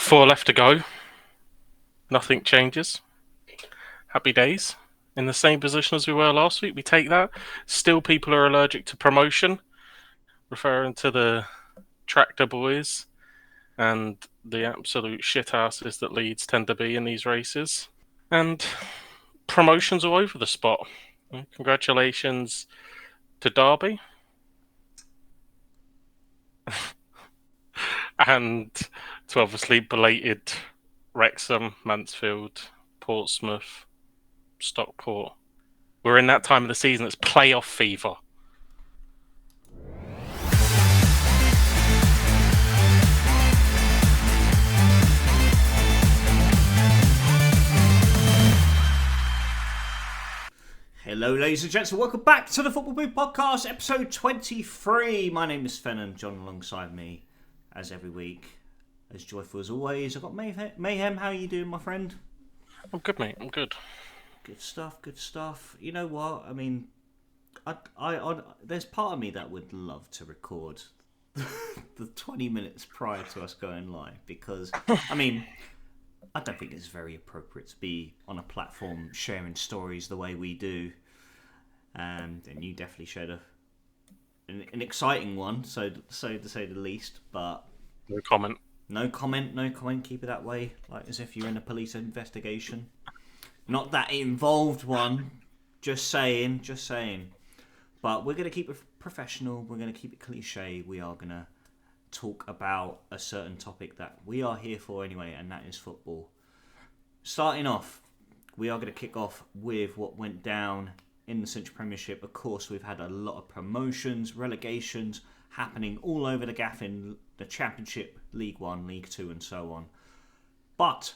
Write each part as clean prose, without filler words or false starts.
4 left to go. Nothing changes. Happy days. In the same position as we were last week. We take that. Still, people are allergic to promotion, referring to the tractor boys and the absolute shithouses that Leeds tend to be in these races. And promotions all over the spot. Congratulations to Derby. And to obviously belated Wrexham, Mansfield, Portsmouth, Stockport. We're in that time of the season that's playoff fever. Hello, ladies and gents, and welcome back to the Football Booth Podcast, episode 23. My name is Fen, and John alongside me, as every week, as joyful as always. I've got Mayhem. How are you doing, my friend? I'm good, mate. I'm good. Good stuff. You know what? I mean, I there's part of me that would love to record the 20 minutes prior to us going live, because, I mean, I don't think it's very appropriate to be on a platform sharing stories the way we do. And you definitely shared an exciting one, so to say the least. But No comment. No comment. Keep it that way, like as if you're in a police investigation. Not that it involved one. Just saying. But we're gonna keep it professional. We're gonna keep it cliche. We are gonna talk about a certain topic that we are here for anyway, and that is football. Starting off, we are going to kick off with what went down in the Cinch Premiership. Of course, we've had a lot of promotions, relegations happening all over the gaff in the Championship, League 1, League 2 and so on. But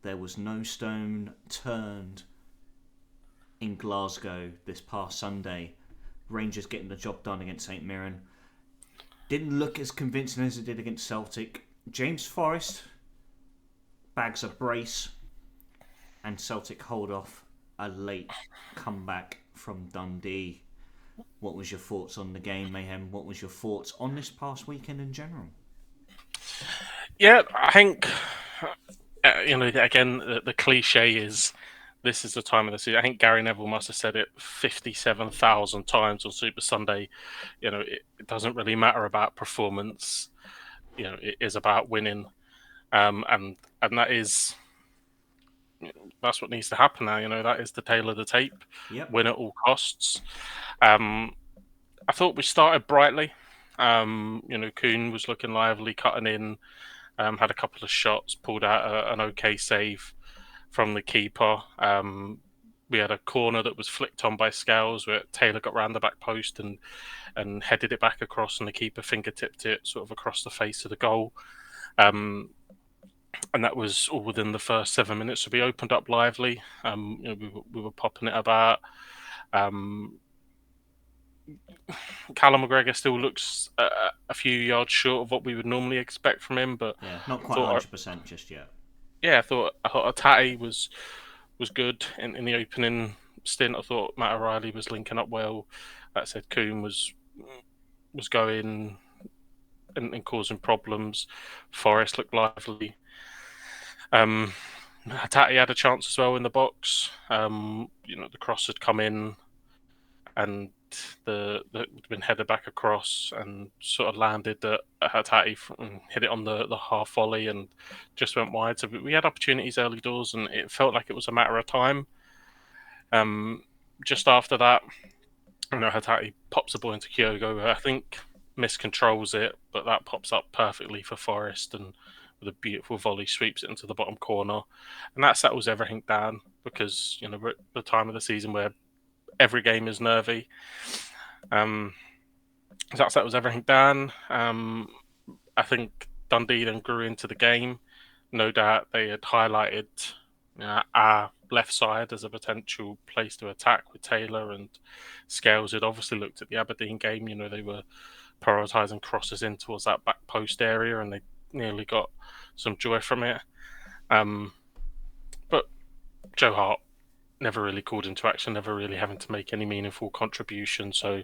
there was no stone turned in Glasgow this past Sunday. Rangers getting the job done against St Mirren. Didn't look as convincing as it did against Celtic. James Forrest bags a brace, and Celtic hold off a late comeback from Dundee. What was your thoughts on the game, Mayhem? What was your thoughts on this past weekend in general? Yeah, I think, again, the cliche is this is the time of the season. I think Gary Neville must have said it 57,000 times on Super Sunday. It doesn't really matter about performance. It is about winning. And that is... that's what needs to happen now. That is the tale of the tape. Yep. Win at all costs. I thought we started brightly. Kuhn was looking lively, cutting in, had a couple of shots, pulled out an okay save from the keeper. We had a corner that was flicked on by Scales where Taylor got round the back post and headed it back across, and the keeper fingertipped it sort of across the face of the goal. And that was all within the first 7 minutes. So we opened up lively. We were popping it about. Callum McGregor still looks a few yards short of what we would normally expect from him, but yeah, not quite 100% just yet. Yeah, I thought Atati was good in the opening stint. I thought Matt O'Reilly was linking up well. That said, Kuhn was going and causing problems. Forrest looked lively. Hatati had a chance as well in the box. The cross had come in and had been headed back across and sort of landed at Hatati and hit it on the half volley and just went wide. So we had opportunities early doors, and it felt like it was a matter of time. Just after that, Hatati pops the ball into Kyogo. I think miscontrols it, but that pops up perfectly for Forrest, and with a beautiful volley sweeps it into the bottom corner, and that settles everything down, because we're at the time of the season where every game is nervy. So that settles everything down. I think Dundee then grew into the game. No doubt they had highlighted our left side as a potential place to attack with Taylor, and Scales had obviously looked at the Aberdeen game. They were prioritising crosses in towards that back post area, and they nearly got some joy from it. But Joe Hart never really called into action, never really having to make any meaningful contribution. So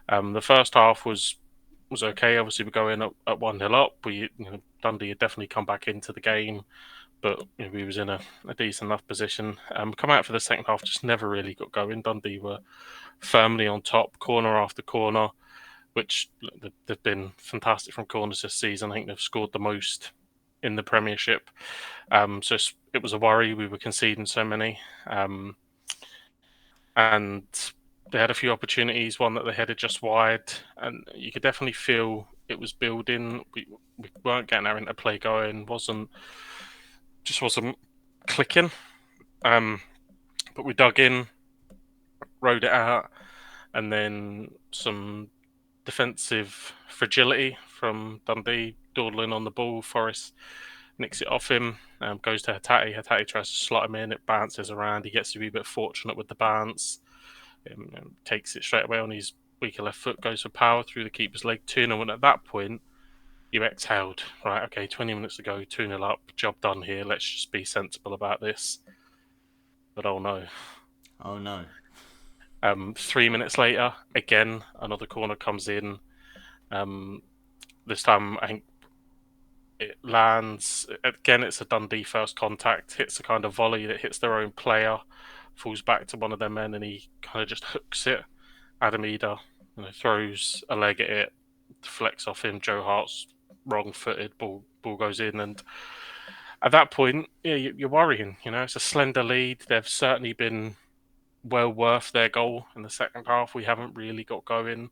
the first half was okay. Obviously, we're going up at 1-0 up. We Dundee had definitely come back into the game, but we was in a decent enough position. Come out for the second half, just never really got going. Dundee were firmly on top, corner after corner, which they've been fantastic from corners this season. I think they've scored the most in the Premiership. So it was a worry. We were conceding so many. And they had a few opportunities, one that they headed just wide, and you could definitely feel it was building. We weren't getting our interplay going, wasn't clicking. But we dug in, rode it out, and then some defensive fragility from Dundee, dawdling on the ball. Forrest nicks it off him, goes to Hatate. Hatate tries to slot him in, it bounces around. He gets to be a bit fortunate with the bounce. Takes it straight away on his weaker left foot, goes for power through the keeper's leg, 2-0. And at that point, you exhaled. Right, okay, 20 minutes to go, 2-0 up, job done here. Let's just be sensible about this. But oh no. Oh no. 3 minutes later, again, another corner comes in. This time, I think it lands. Again, it's a Dundee first contact, hits a kind of volley that hits their own player, falls back to one of their men, and he kind of just hooks it. Adam Eder throws a leg at it, deflects off him. Joe Hart's wrong-footed, ball goes in, and at that point, yeah, you're worrying. It's a slender lead. They've certainly been well worth their goal in the second half. We haven't really got going.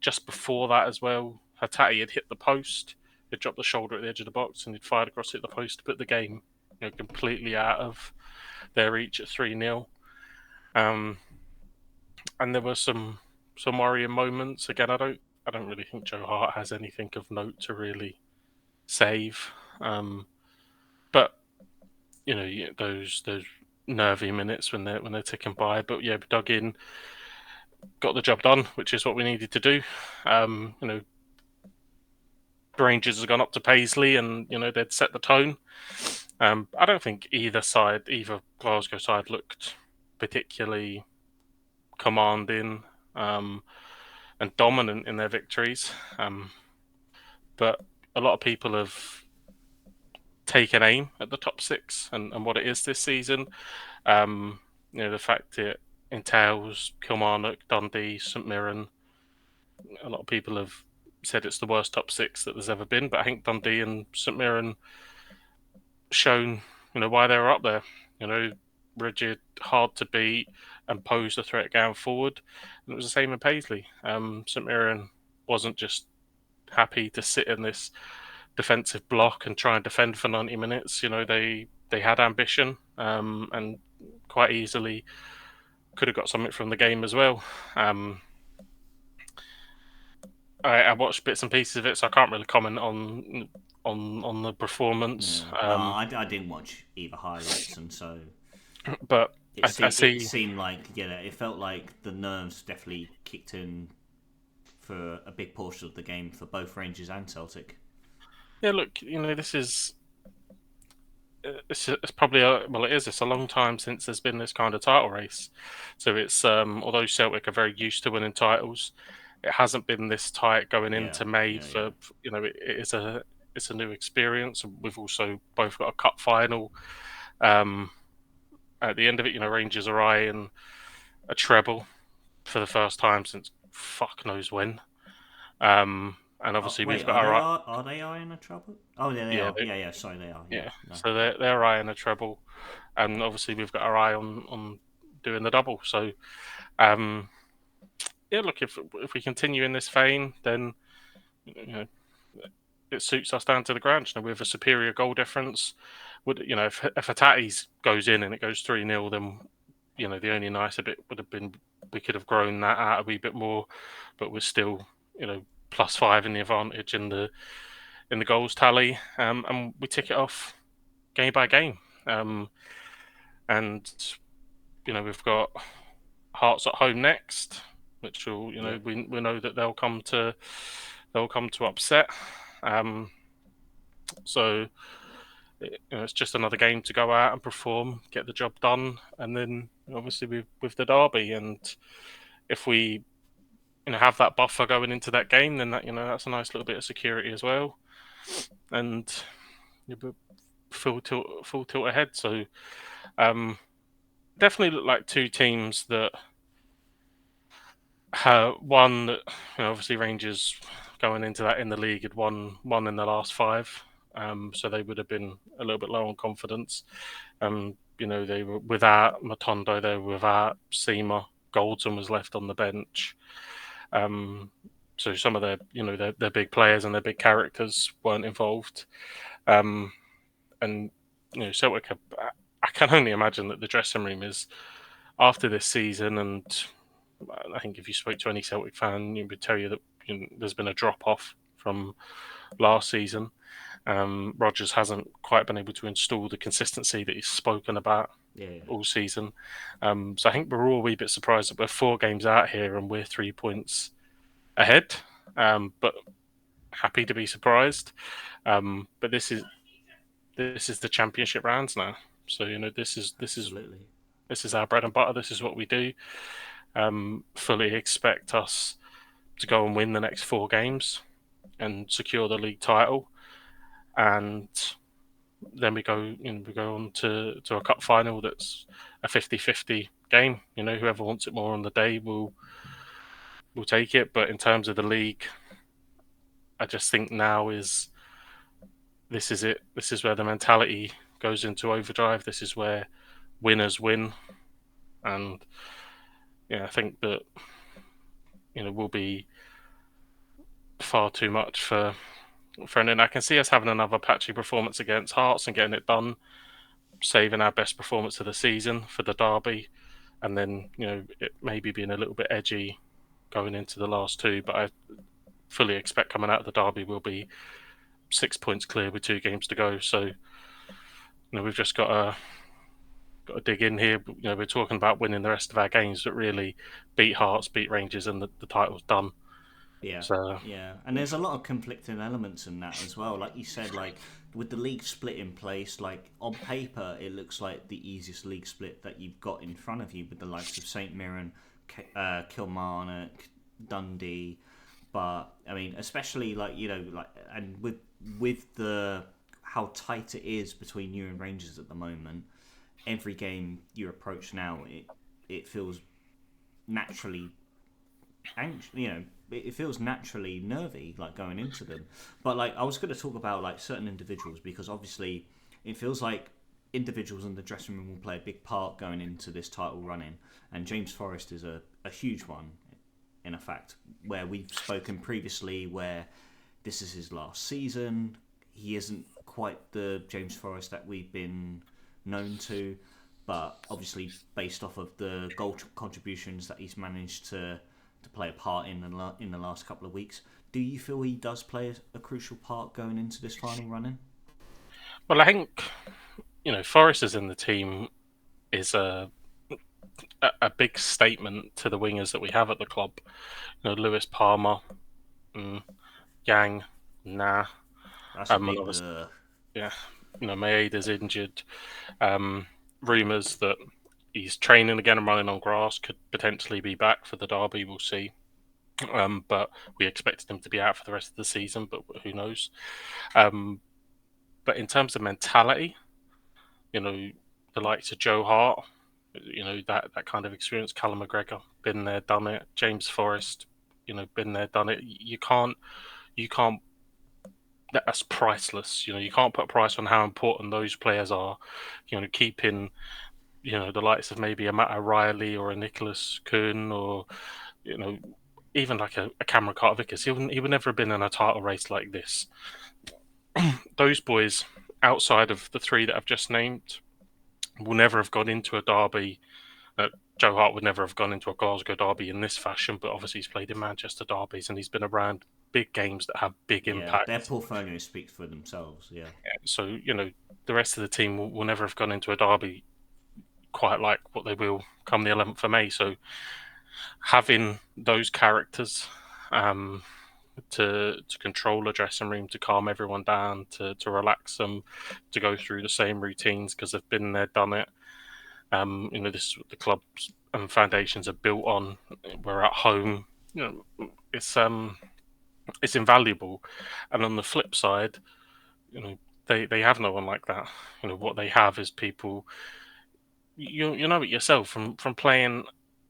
Just before that as well, Hatate had hit the post. He'd dropped the shoulder at the edge of the box and he'd fired across it the post to put the game completely out of their reach at 3-0. And there were some worrying moments. Again, I don't really think Joe Hart has anything of note to really save. But those nervy minutes when they're ticking by. But yeah, we dug in, got the job done, which is what we needed to do. Rangers has gone up to Paisley, and they'd set the tone. I don't think either Glasgow side looked particularly commanding and dominant in their victories. But a lot of people have taken aim at the top six and what it is this season. The fact it entails Kilmarnock, Dundee, St Mirren. A lot of people have said it's the worst top six that there's ever been, but I think Dundee and St Mirren shown why they were up there. Rigid, hard to beat, and posed a threat going forward. And it was the same in Paisley. St Mirren wasn't just happy to sit in this defensive block and try and defend for 90 minutes. They had ambition and quite easily could have got something from the game as well. I watched bits and pieces of it, so I can't really comment on the performance. Yeah. No, I didn't watch either highlights, and so. But I see. It seemed like it felt like the nerves definitely kicked in for a big portion of the game for both Rangers and Celtic. Yeah, look, this is. It's probably it's a long time since there's been this kind of title race. So it's although Celtic are very used to winning titles, it hasn't been this tight going into May. It's a new experience. We've also both got a cup final. At the end of it, Rangers are eyeing a treble for the first time since fuck knows when. And obviously we've got are they eyeing a treble? Oh yeah, they are. Yeah, sorry, they are. Yeah. No. So they're eyeing a treble, and obviously we've got our eye on doing the double. So, look, if we continue in this vein, then it suits us down to the ground. With a superior goal difference, if Hatate's goes in and it goes 3-0, then the only nicer bit would have been we could have grown that out a wee bit more, but we're still +5 in the advantage in the goals tally, and we tick it off game by game. And we've got Hearts at home next, which will we know that they'll come to upset. So it's just another game to go out and perform, get the job done, and then obviously with the derby. And if we have that buffer going into that game, then that's a nice little bit of security as well. and full tilt ahead. So um, definitely look like two teams that one that obviously Rangers going into that in the league had won one in the last five, so they would have been a little bit low on confidence. They were without Matondo, they were without Seamer. Goldson was left on the bench. So some of their big players and their big characters weren't involved. And Celtic, I can only imagine that the dressing room is after this season, and I think if you spoke to any Celtic fan, it would tell you that there's been a drop off from last season. Rodgers hasn't quite been able to install the consistency that he's spoken about Yeah. all season. So I think we're all a wee bit surprised that we're 4 games out here and we're 3 points ahead. But happy to be surprised. But this is the championship rounds now. So Absolutely. this is our bread and butter. This is what we do. Fully expect us to go and win the next 4 games and secure the league title, and then we go on to a cup final that's a 50-50 game. Whoever wants it more on the day will take it. But in terms of the league, I just think now this is it. This is where the mentality goes into overdrive. This is where winners win, and I think that will be far too much for and I can see us having another patchy performance against Hearts and getting it done, saving our best performance of the season for the derby, and then it maybe being a little bit edgy going into the last two. But I fully expect coming out of the derby we'll be 6 points clear with 2 games to go. So we've just got to dig in here. We're talking about winning the rest of our games, but really beat Hearts, beat Rangers, and the title's done. Yeah, So yeah, and there's a lot of conflicting elements in that as well. Like you said, like with the league split in place, like on paper, it looks like the easiest league split that you've got in front of you with the likes of St Mirren, Kilmarnock, Dundee. But I mean, especially like and with the how tight it is between you and Rangers at the moment, every game you approach now, it feels naturally it feels naturally nervy like going into them. But like I was going to talk about like certain individuals because obviously it feels like individuals in the dressing room will play a big part going into this title running, and James Forrest is a huge one in effect, where we've spoken previously where this is his last season. He isn't quite the James Forrest that we've been known to, but obviously based off of the goal contributions that he's managed to play a part in the last couple of weeks. Do you feel he does play a crucial part going into this final running? well, I think Forrest is in the team is a big statement to the wingers that we have at the club. Lewis Palmer, mm, Yang, nah, That's a and big. obviously, yeah, Maeda's injured. Rumours that he's training again and running on grass, could potentially be back for the derby. We'll see. But we expected him to be out for the rest of the season, but who knows? Um, but in terms of mentality, the likes of Joe Hart, that kind of experience. Callum McGregor, been there, done it. James Forrest, been there, done it. You can't. That's priceless. You can't put a price on how important those players are. Keeping the likes of maybe a Matt O'Reilly or a Nicholas Kuhn or you know even like a Cameron Carter Vickers. He would never have been in a title race like this. Those boys, outside of the three that I've just named, will never have gone into a derby. Joe Hart would never have gone into a Glasgow derby in this fashion, but obviously he's played in Manchester derbies and he's been around big games that have big Yeah, their impact. portfolio speaks for themselves. Yeah, So, the rest of the team will never have gone into a derby quite like what they will come the 11th of May. So, having those characters to control a dressing room, to calm everyone down, to relax them, to go through the same routines because they've been there, done it. This is what the clubs and foundations are built on. We're at home. It's invaluable. And on the flip side, they have no one like that. What they have is people. You know it yourself from playing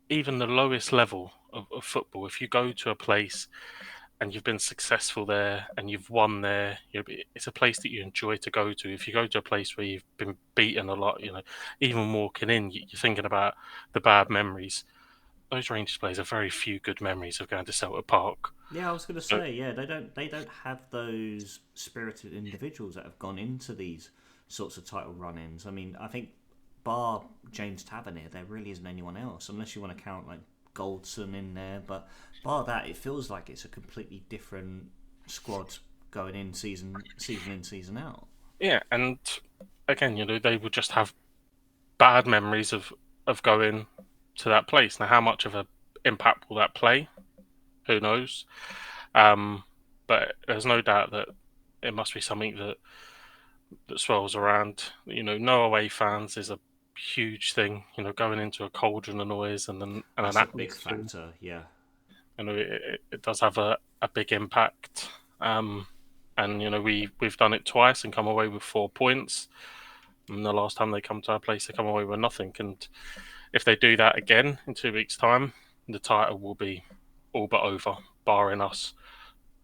even the lowest level of football. If you go to a place and you've been successful there and you've won there, it's a place that you enjoy to go to. If you go to a place where you've been beaten a lot, even walking in, you're thinking about the bad memories. Those Rangers players have very few good memories of going to Celtic Park. Yeah, I was going to So say, yeah, they don't have those spirited individuals that have gone into these sorts of title run-ins. I mean, I think bar James Tavernier, there really isn't anyone else, unless you want to count like Goldson in there. But bar that, it feels like it's a completely different squad going in season in, season out. yeah, and again, they would just have bad memories of going to that place. Now, how much of an impact will that play? Who knows? Um, but there's no doubt that it must be something that swirls around. No away fans is a huge thing. Going into a cauldron of noise and an That's a big atmosphere. factor. Yeah, It does have a big impact. And we've done it twice and come away with 4 points. And the last time they come to our place, they come away with nothing. And if they do that again in 2 weeks' time, the title will be all but over, barring us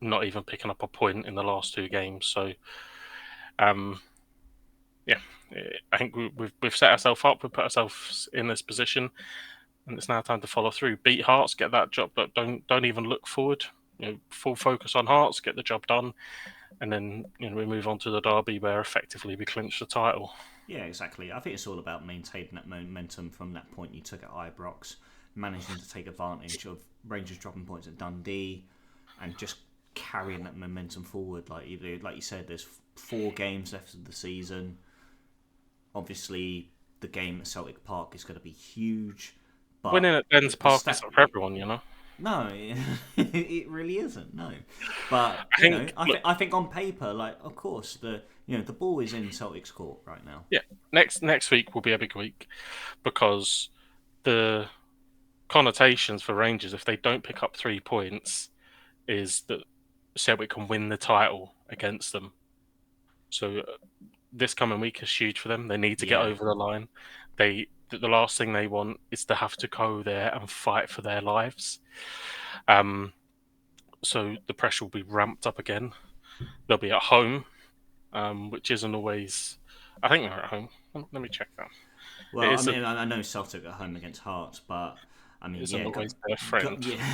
not even picking up a point in the last 2 games. So, um, yeah, I think we've set ourselves up, we've put ourselves in this position, and it's now time to follow through. Beat Hearts, get that job, but don't even look forward. Full focus on Hearts, get the job done, and then we move on to the derby where effectively we clinch the title. yeah, exactly. I think it's all about maintaining that momentum from that point you took at Ibrox, managing to take advantage of Rangers dropping points at Dundee, and just carrying that momentum forward. Like you said, there's 4 games left of the season. Obviously, the game at Celtic Park is going to be huge, but Winning at Dens the Park stat. isn't for everyone. No, it really isn't. No, but I think, I look, think I think on paper, like of course the ball is in Celtic's court right now. yeah, next week will be a big week because the connotations for Rangers, if they don't pick up 3 points, is that Celtic can win the title against them. So this coming week is huge for them. They need to get Yeah, over the line. The last thing they want is to have to go there and fight for their lives. Um, so the pressure will be ramped up again. They'll be at home, which isn't always. I think they're at home. Let me check that. It well, I isn't. mean, I know Celtic at home against Hearts, but I mean, Isn't yeah, always their friend. yeah,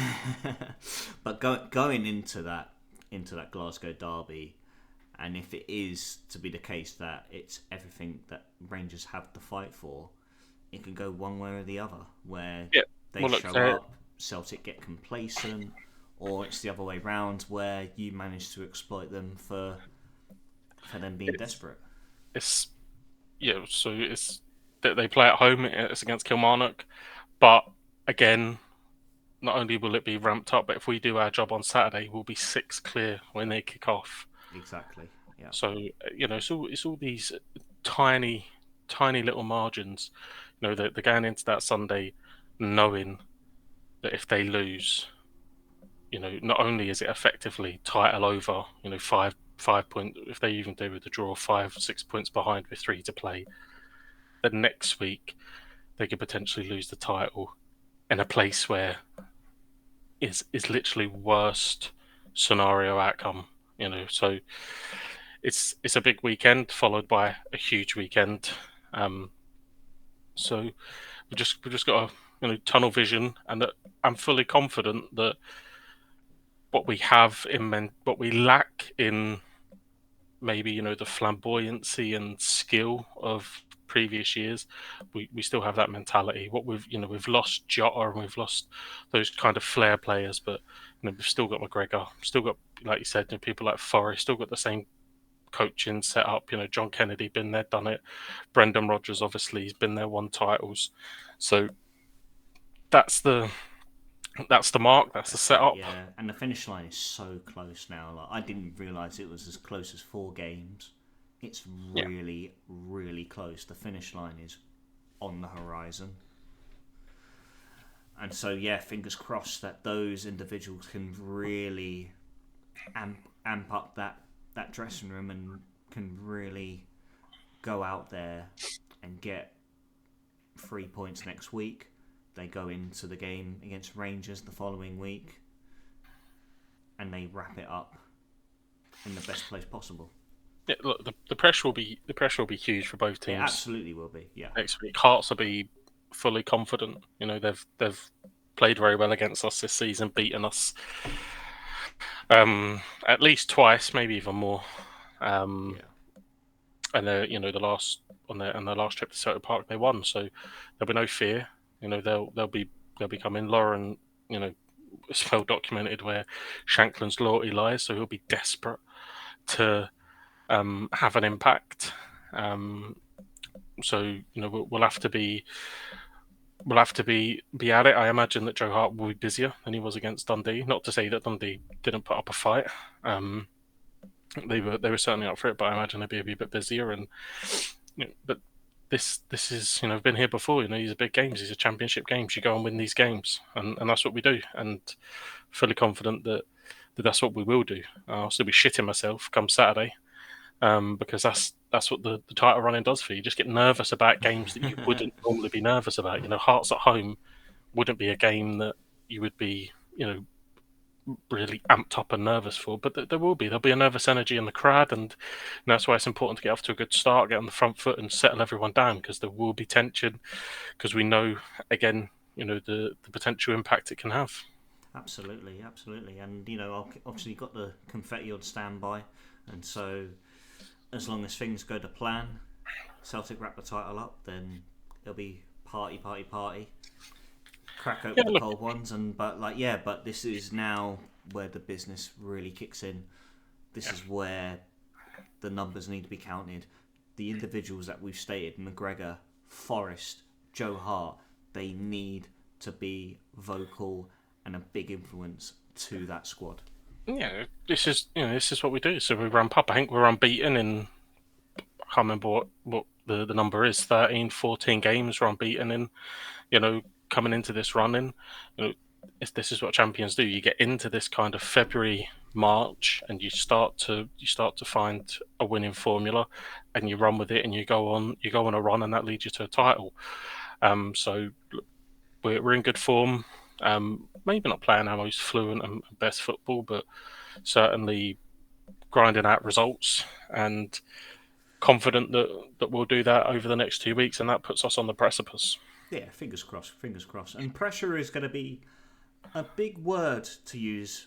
but going into that Glasgow derby, and if it is to be the case that it's everything that Rangers have to fight for, it can go one way or the other. Where Yeah. they Well, look, show up, Celtic get complacent, or it's the other way round where you manage to exploit them for them being it's desperate. it's yeah. So it's that they play at home. It's against Kilmarnock, but again, not only will it be ramped up, but if we do our job on Saturday, we'll be 6 clear when they kick off. Exactly. Yeah. So it's all these tiny, tiny little margins. They're going into that Sunday knowing that if they lose, not only is it effectively title over, 5 point. If they even do with the draw, 5, 6 points behind with 3 to play, then next week they could potentially lose the title in a place where is literally worst scenario outcome. So it's a big weekend followed by a huge weekend. Um, so we just got a tunnel vision, and that I'm fully confident that what we lack in maybe the flamboyancy and skill of previous years, we still have that mentality. What we've lost Jota and we've lost those kind of flair players, but we've still got McGregor, still got, like you said, people like Forrest, still got the same coaching set up. John Kennedy been there, done it. Brendan Rodgers obviously he's been there, won titles. So that's the mark. That's the That's it, setup. yeah. And the finish line is so close now. Like I didn't realise it was as close as 4 games. It's Yeah, really, really close. The finish line is on the horizon. And so yeah, fingers crossed that those individuals can really amp up that dressing room and can really go out there and get 3 points next week. They go into the game against Rangers the following week, and they wrap it up in the best place possible. Yeah, look, the pressure will be huge for both It teams absolutely will be. Yeah. next week. Hearts will be fully confident. They've played very well against us this season, beaten us at least twice, maybe even more. Yeah. And the last on their last trip to Celtic Park they won, so there'll be no fear. They'll be coming. Lauren, it's well documented where Shankland's loyalty lies, so he'll be desperate to have an impact. So we'll have to be at it. I imagine that Joe Hart will be busier than he was against Dundee. Not to say that Dundee didn't put up a fight. They were certainly up for it, but I imagine they'd be a bit busier. And but this is been here before. These are big games. These are championship games. You go and win these games, and that's what we do. And fully confident that that's what we will do. I'll still be shitting myself come Saturday. Because that's what the title running does for you. You just get nervous about games that you wouldn't normally be nervous about. Hearts at home wouldn't be a game that you would be, really amped up and nervous for. But there'll be a nervous energy in the crowd, and that's why it's important to get off to a good start, get on the front foot, and settle everyone down, because there will be tension, because we know again, the potential impact it can have. Absolutely, and obviously got the confetti on standby, and so as long as things go to plan, Celtic wrap the title up, then it'll be party, crack open the cold ones, but this is now where the business really kicks in. This is where the numbers need to be counted. The individuals that we've stated, McGregor, Forrest, Joe Hart, they need to be vocal and a big influence to that squad. Yeah, this is what we do. So we ramp up. I think we're unbeaten in, I can't remember what the number is, 13, 14 games we're unbeaten in, coming into this run in. This is what champions do. You get into this kind of February, March, and you start to find a winning formula, and you run with it, and you go on a run, and that leads you to a title. So we're in good form. Maybe not playing our most fluent and best football, but certainly grinding out results, and confident that we'll do that over the next 2 weeks, and that puts us on the precipice. Yeah, fingers crossed. And pressure is going to be a big word to use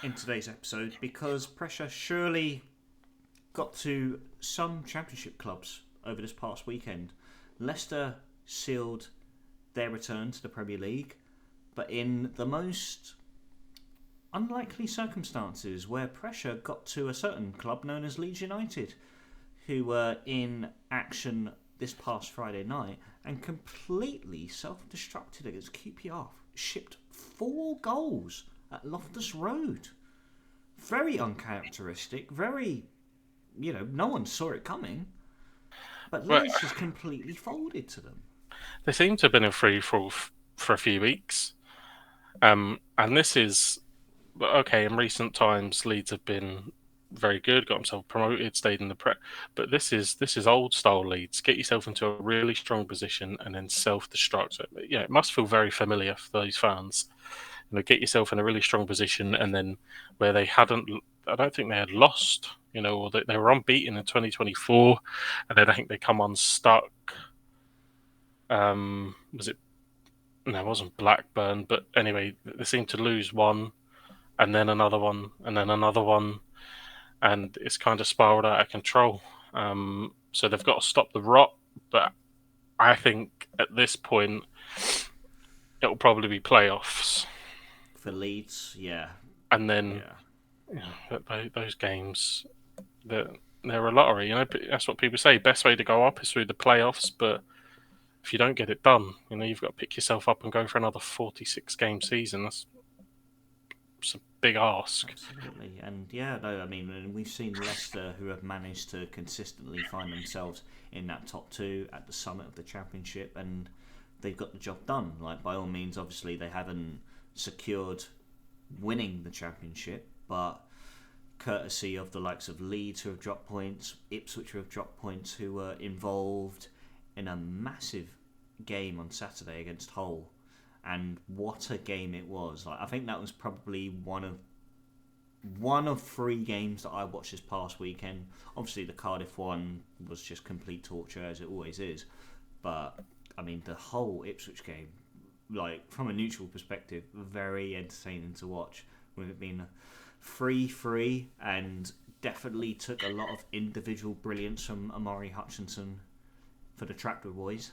in today's episode, because pressure surely got to some championship clubs over this past weekend. Leicester sealed their return to the Premier League, but in the most unlikely circumstances, where pressure got to a certain club known as Leeds United, who were in action this past Friday night and completely self-destructed against QPR. Shipped 4 goals at Loftus Road. Very uncharacteristic, very, no one saw it coming. But Leeds just completely folded to them. They seem to have been in free for a few weeks. And this is, okay, in recent times, Leeds have been very good, got themselves promoted, stayed in the prep. But this is old style Leeds. Get yourself into a really strong position and then self-destruct. It must feel very familiar for those fans. Get yourself in a really strong position, and then where they hadn't, I don't think they had lost, or they were unbeaten in 2024, and then I think they come unstuck. Was it? No, it wasn't Blackburn, but anyway, they seemed to lose one, and then another one, and then another one, and it's kind of spiraled out of control. So they've got to stop the rot, but I think at this point it will probably be playoffs for Leeds. Yeah, and then those games, they're a lottery. That's what people say. Best way to go up is through the playoffs, but if you don't get it done, you've got to pick yourself up and go for another 46 game season. That's a big ask. Absolutely. And we've seen Leicester, who have managed to consistently find themselves in that top 2 at the summit of the Championship, and they've got the job done. Like, by all means, obviously they haven't secured winning the Championship, but courtesy of the likes of Leeds, who have dropped points, Ipswich, who have dropped points, who were involved in a massive game on Saturday against Hull. And what a game it was! Like, I think that was probably one of three games that I watched this past weekend. Obviously, the Cardiff one was just complete torture, as it always is. But I mean, the whole Ipswich game, like from a neutral perspective, very entertaining to watch. With it being 3-3, and definitely took a lot of individual brilliance from Amari Hutchinson for the Tractor Boys.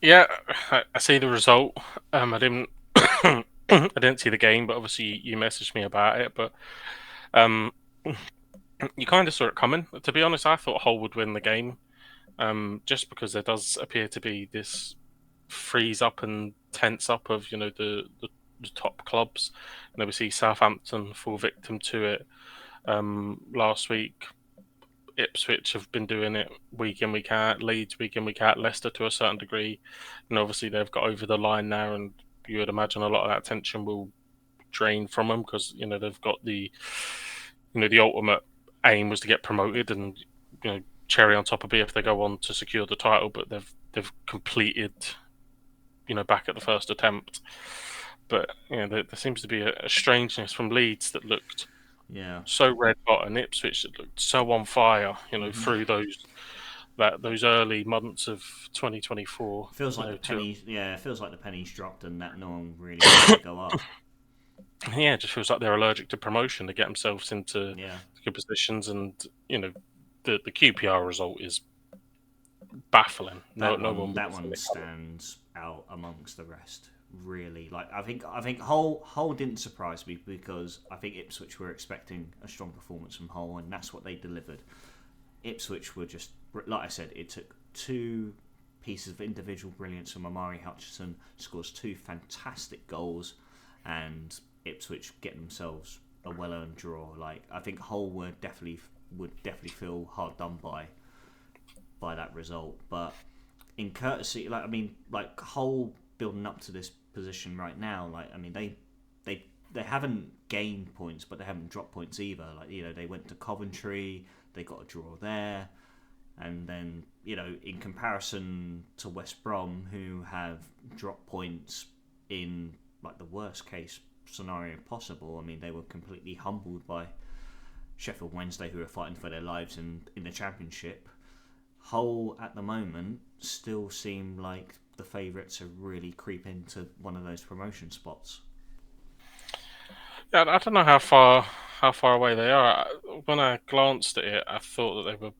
Yeah, I see the result. I didn't, I didn't see the game, but obviously you messaged me about it. But um, you kind of saw it coming. To be honest, I thought Hull would win the game, just because there does appear to be this freeze up and tense up of the top clubs. And obviously Southampton fall victim to it last week. Ipswich have been doing it week in, week out. Leeds week in, week out. Leicester to a certain degree, and obviously they've got over the line now. And you would imagine a lot of that tension will drain from them because they've got the ultimate aim was to get promoted, and cherry on top of it if they go on to secure the title. But they've completed back at the first attempt. But there seems to be a strangeness from Leeds that looked Yeah. so red hot, and Ipswich that looked so on fire, through those early months of 2024. Feels like the To pennies. Yeah, it feels like the pennies dropped, and that no one really wants to go up. yeah, it just feels like they're allergic to promotion to get themselves into Yeah, good positions, and the QPR result is baffling. No one would that have seen one it coming. stands out amongst the rest. Really, like I think Hull didn't surprise me because I think Ipswich were expecting a strong performance from Hull, and that's what they delivered. Ipswich were just, like I said, it took two pieces of individual brilliance from Amari Hutchinson, scores two fantastic goals, and Ipswich get themselves a well-earned draw. Like, I think Hull would definitely feel hard done by that result, but in courtesy, like I mean, like Hull building up to this position right now, like I mean, they haven't gained points, but they haven't dropped points either. Like they went to Coventry, they got a draw there, and then in comparison to West Brom, who have dropped points in like the worst case scenario possible. I mean, they were completely humbled by Sheffield Wednesday, who are fighting for their lives in the Championship. Hull at the moment still seem like the favourites to really creep into one of those promotion spots. Yeah, I don't know how far away they are. When I glanced at it, I thought that they were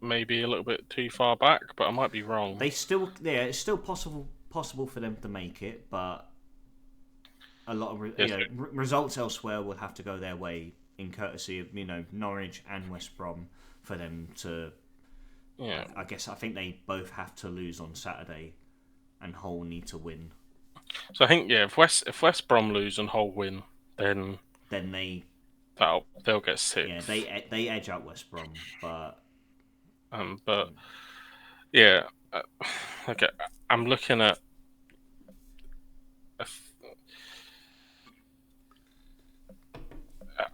maybe a little bit too far back, but I might be wrong. It's still possible for them to make it, but a lot of Yes, results elsewhere will have to go their way in courtesy of Norwich and West Brom for them to. yeah. I think they both have to lose on Saturday, and Hull need to win. So I think if West Brom lose and Hull win, then Then they they'll get yeah sixth. they edge out West Brom, but But yeah, okay. I'm looking at.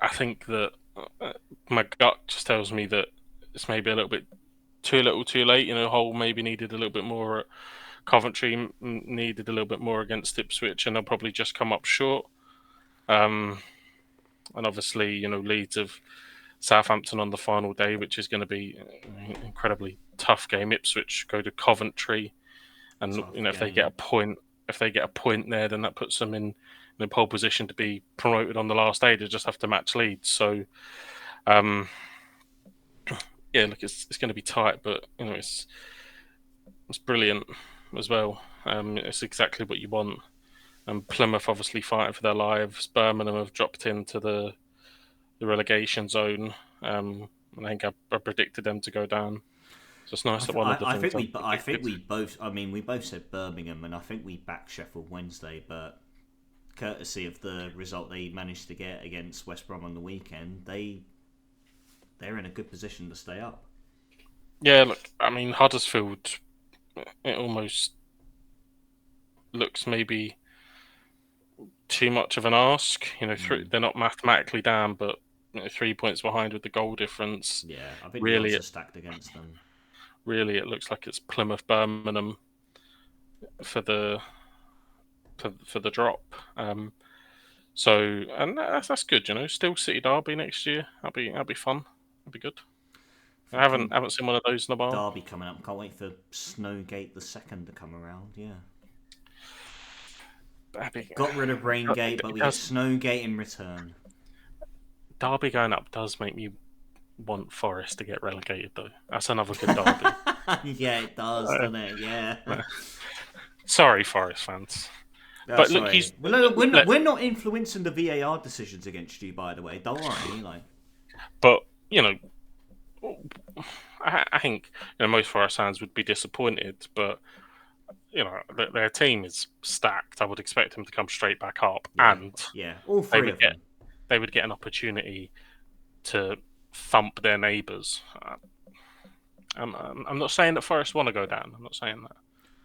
I think that my gut just tells me that it's maybe a little bit too little, too late. Hull maybe needed a little bit more at Coventry, needed a little bit more against Ipswich, and they'll probably just come up short. Um, and obviously, Leeds of Southampton on the final day, which is going to be an incredibly tough game. Ipswich go to Coventry, and tough if they get a game. point, there, then that puts them in a pole position to be promoted on the last day. They just have to match Leeds. So, yeah, look, it's going to be tight, but it's brilliant as well. It's exactly what you want. And Plymouth obviously fighting for their lives. Birmingham have dropped into the relegation zone. I think I predicted them to go down. So it's nice that one of the I things think I I think predicted. we both. I mean, we both said Birmingham, and I think we backed Sheffield Wednesday. But courtesy of the result they managed to get against West Brom on the weekend, they're in a good position to stay up. Yeah, look, I mean Huddersfield. It almost looks maybe too much of an ask. Mm. They're not mathematically down, but 3 points behind with the goal difference. Yeah, I think the Really, odds are stacked against them. really, it looks like it's Plymouth Birmingham for the for the drop. And that's good. Still City Derby next year. That'll be fun. That'll be good. I haven't Fucking haven't seen one of those in a while. Derby coming up. Can't wait for Snowgate the second to come around. Yeah. Got rid of Raingate, but we get Snowgate in return. Derby going up does make me want Forest to get relegated, though. That's another good derby. Yeah, it does, doesn't it? Yeah. Sorry, Forest fans. But That's look, right. We're not influencing the VAR decisions against you, by the way. Don't worry. But I think most Forest fans would be disappointed. But their team is stacked. I would expect them to come straight back up, and all they three would of them. they would get an opportunity to thump their neighbours. I'm not saying that Forest want to go down. I'm not saying that.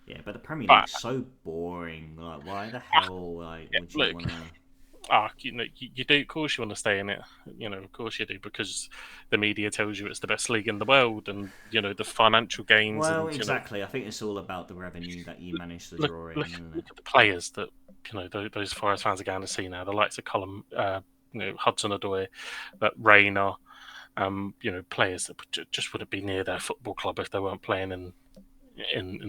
Yeah, but the Premier But League's so boring. Like, why the hell would you want to? you do. Of course, you want to stay in it. Of course you do, because the media tells you it's the best league in the world, and the financial gains. Well, And exactly. I think it's all about the revenue that you manage to look, draw in, look, isn't look it? at the players that those Forest fans are going to see now. The likes of Colin, Hudson Odoi, that Rayner. Players that just wouldn't be near their football club if they weren't playing in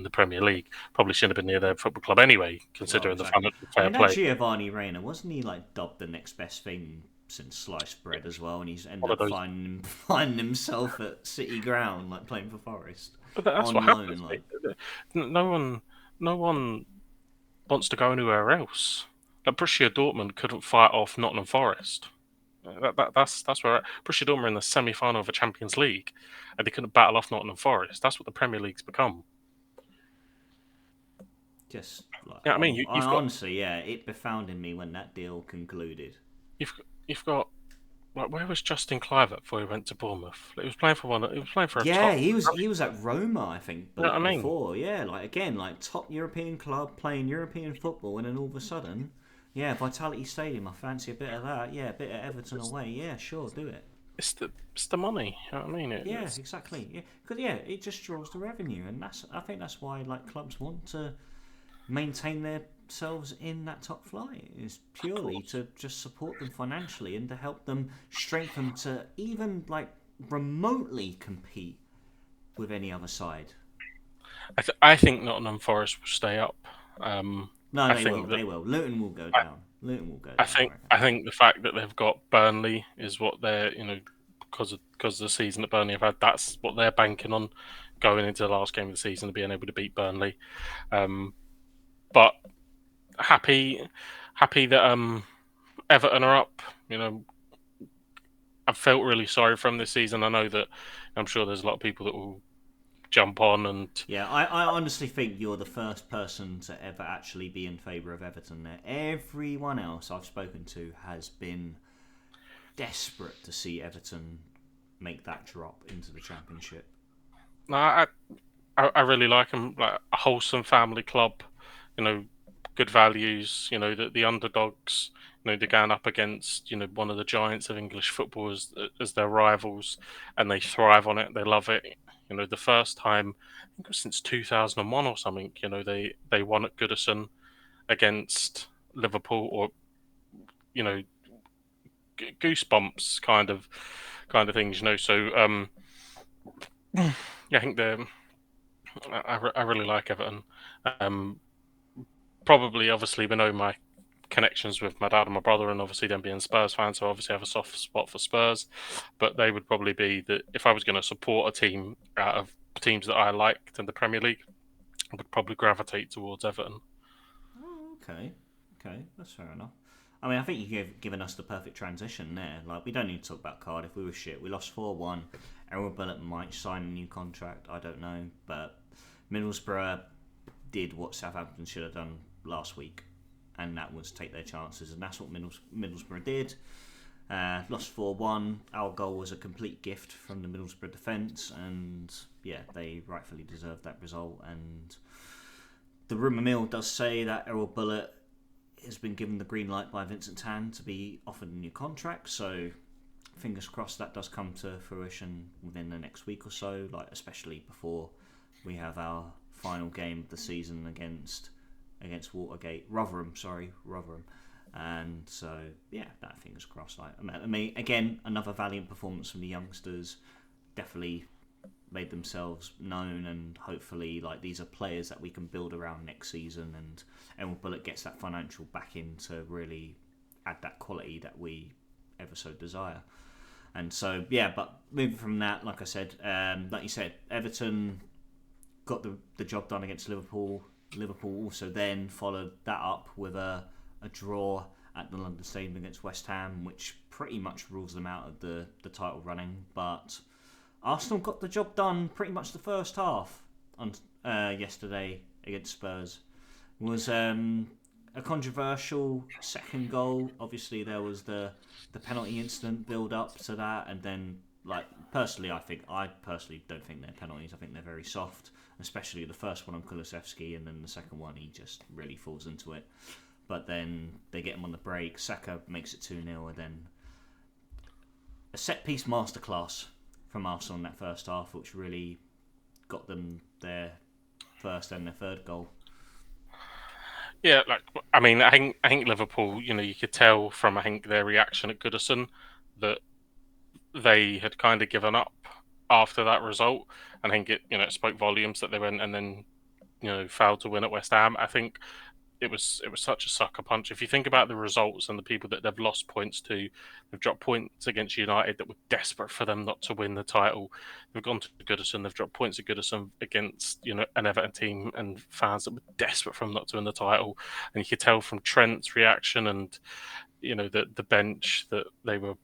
the Premier League. Probably shouldn't have been near their football club anyway, Well, considering the exactly. financial I fair mean, that play. Giovanni Reina, wasn't he dubbed the next best thing since sliced bread as well? And he's ended One of up those, finding himself at City Ground, playing for Forest but that's on what happens. loan. Mate. No one wants to go anywhere else. Like Borussia Dortmund couldn't fight off Nottingham Forest. That's where Borussia Dortmund are in the semi-final of the Champions League, and they couldn't battle off Nottingham Forest. That's what the Premier League's become. Just I mean, I honestly, yeah, it befounded me when that deal concluded. you've got. Like, where was Justin Kluivert before he went to Bournemouth? He was playing for one. He was playing for a Yeah, top. he was at Roma, I think, You know what I mean? before. Yeah, again, top European club playing European football, and then all of a sudden, yeah, Vitality Stadium. I fancy a bit of that. Yeah, a bit of Everton away. Yeah, sure, do it. It's the money. You know what I mean? Yeah, exactly. Yeah, because it just draws the revenue, and I think that's why clubs want to maintain themselves in that top flight, is purely to just support them financially and to help them strengthen to even remotely compete with any other side. I think Nottingham Forest will stay up. No, I they think will. that They will. Luton will go I, down. Luton will go I down. I think reckon. I think the fact that they've got Burnley is what they're because of the season that Burnley have had. That's what they're banking on going into the last game of the season, being able to beat Burnley. But happy that Everton are up. I've felt really sorry for them this season. I know that I'm sure there's a lot of people that will jump on and Yeah, I honestly think you're the first person to ever actually be in favour of Everton there. Everyone else I've spoken to has been desperate to see Everton make that drop into the Championship. no, I really like them. Like a wholesome family club, you know, good values. The underdogs. They're going up against one of the giants of English football as their rivals, and they thrive on it. They love it. The first time, I think it was since 2001 or something. They won at Goodison against Liverpool, or you know, goosebumps kind of things. So yeah, I think they're. I really like Everton. Um, Probably, obviously, we know my connections with my dad and my brother, and obviously them being Spurs fans, so obviously I have a soft spot for Spurs. But they would probably be that if I was going to support a team out of teams that I liked in the Premier League, I would probably gravitate towards Everton. Oh, okay, that's fair enough. I mean, I think you've given us the perfect transition there. We don't need to talk about Cardiff. We were shit. We lost 4-1. Errol Bullock might sign a new contract. I don't know. But Middlesbrough did what Southampton should have done last week, and that was take their chances. And that's what Middlesbrough did. Lost 4-1. Our goal was a complete gift from the Middlesbrough defence, and yeah, they rightfully deserved that result. And the rumour mill does say that Errol Bullock has been given the green light by Vincent Tan to be offered a new contract, so fingers crossed that does come to fruition within the next week or so, like especially before we have our final game of the season against Rotherham. And so, yeah, that fingers crossed. Like, I mean, again, another valiant performance from the youngsters. Definitely made themselves known, and hopefully, like, these are players that we can build around next season. And Elmwood Bullock gets that financial backing to really add that quality that we ever so desire. And so, yeah, but moving from that, like I said, like you said, Everton got the job done against Liverpool. Liverpool also then followed that up with a draw at the London Stadium against West Ham, which pretty much rules them out of the title running. But Arsenal got the job done pretty much the first half on yesterday against Spurs. It was a controversial second goal. Obviously, there was the penalty incident build up to that, and then I personally don't think they're penalties. I think they're very soft, especially the first one on Kulusevski, and then the second one he just really falls into it. But then they get him on the break. Saka makes it 2-0, and then a set-piece masterclass from Arsenal in that first half, which really got them their first and their third goal. Yeah, I think Liverpool, you could tell from their reaction at Goodison that they had kind of given up after that result. I think it spoke volumes that they went and then failed to win at West Ham. I think it was such a sucker punch. If you think about the results and the people that they've lost points to, they've dropped points against United that were desperate for them not to win the title. They've gone to Goodison, they've dropped points at Goodison against an Everton team and fans that were desperate for them not to win the title. And you could tell from Trent's reaction and the bench that they were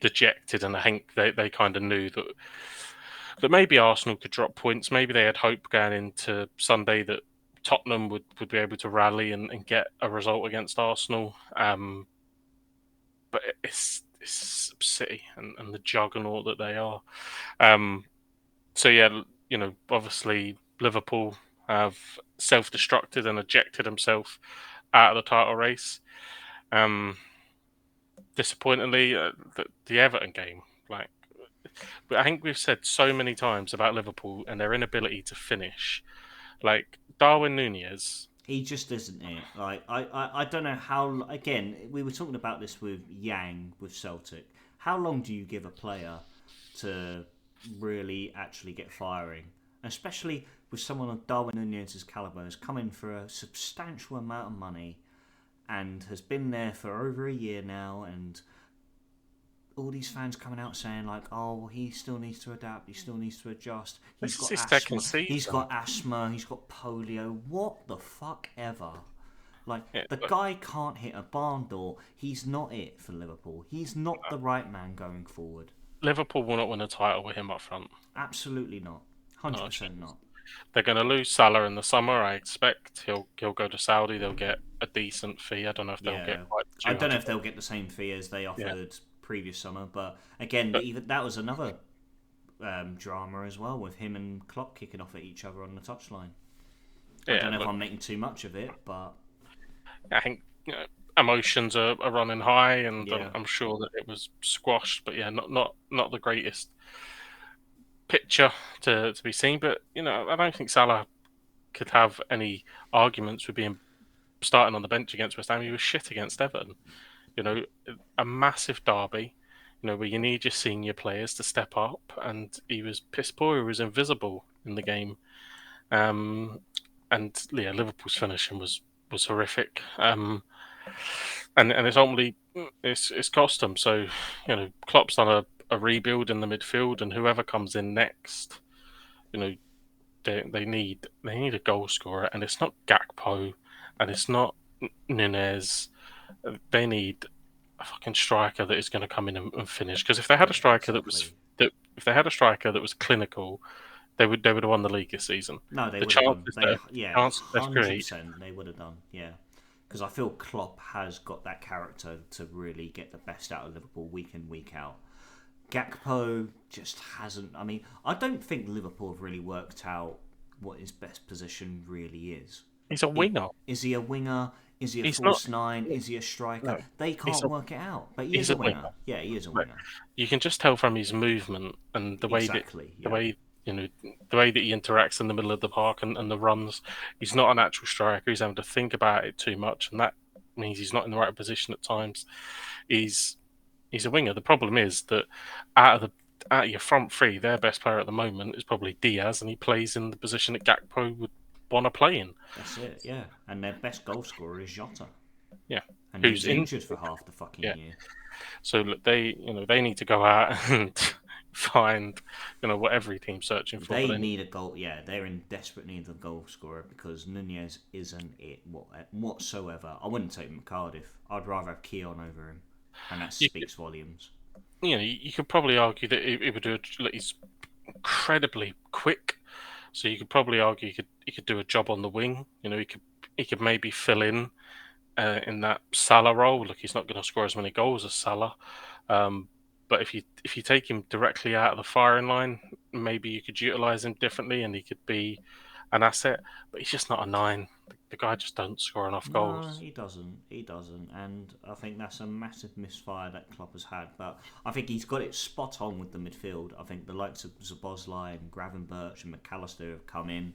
dejected, and I think they kind of knew that maybe Arsenal could drop points. Maybe they had hope going into Sunday that Tottenham would be able to rally and get a result against Arsenal. But it's City and the juggernaut that they are. So yeah, obviously Liverpool have self-destructed and ejected himself out of the title race. Disappointingly, the Everton game, but I think we've said so many times about Liverpool and their inability to finish. Like Darwin Núñez, he just isn't it. I don't know how. Again, we were talking about this with Yang with Celtic. How long do you give a player to really actually get firing? Especially with someone of Darwin Núñez's calibre, has come in for a substantial amount of money and has been there for over a year now, and all these fans coming out saying "Oh, he still needs to adapt. He still needs to adjust. this He's is got his asthma. second season. He's got asthma. He's got polio. What the fuck ever." Yeah, The guy can't hit a barn door. He's not it for Liverpool. He's not the right man going forward. Liverpool will not win a title with him up front. Absolutely not. 100% not. They're going to lose Salah in the summer. I expect he'll go to Saudi. They'll get a decent fee. I don't know if they'll get quite. I don't know if they'll get the same fee as they offered previous summer, but again, even that was another drama as well, with him and Klopp kicking off at each other on the touchline. I don't know if I'm making too much of it, but I think emotions are running high, and I'm sure that it was squashed. But yeah, not the greatest picture to be seen. But I don't think Salah could have any arguments with being starting on the bench against West Ham. He was shit against Everton. A massive derby. Where you need your senior players to step up, and he was piss poor. He was invisible in the game. And yeah, Liverpool's finishing was horrific. And it's ultimately it's cost them. So Klopp's done a rebuild in the midfield, and whoever comes in next, they need a goal scorer, and it's not Gakpo, and it's not Nunez. They need a fucking striker that is going to come in and finish. Because if they had a striker that was clinical, they would have won the league this season. No, they The would have done. chances that's great. 100% they would have done. Yeah, because I feel Klopp has got that character to really get the best out of Liverpool week in, week out. Gakpo just hasn't. I mean, I don't think Liverpool have really worked out what his best position really is. He's a winger. Is he a winger? Is he a He's not. false nine? Is he a striker? No, They he's can't a work it out. But he is he's a a winger. winger. Yeah, he is a But winger. you can just tell from his movement and Exactly. the Yeah. way the way that he interacts in the middle of the park and the runs. He's not an actual striker. He's having to think about it too much, and that means he's not in the right position at times. He's he's a winger. The problem is that out of your front three, their best player at the moment is probably Diaz, and he plays in the position that Gakpo would want to play in. That's it. Yeah. And their best goal scorer is Jota, Yeah, and he who's was in? injured for half the fucking Yeah, year. so look, they need to go out and find what every team's searching for, but They they need. need a goal. Yeah, they're in desperate need of a goal scorer because Nunez isn't it whatsoever. I wouldn't take him at Cardiff. I'd rather have Keon over him, and that You, speaks volumes. you could probably argue that it would do. He's incredibly quick, so you could probably argue he could do a job on the wing. He could maybe fill in that Salah role. Look, he's not going to score as many goals as Salah, um, but if you take him directly out of the firing line, maybe you could utilize him differently, and he could be an asset. But he's just not a nine. The guy just don't score enough No, goals. he doesn't. He doesn't, and I think that's a massive misfire that Klopp has had. But I think he's got it spot on with the midfield. I think the likes of Zabozlai and Gravenberch and McAllister have come in.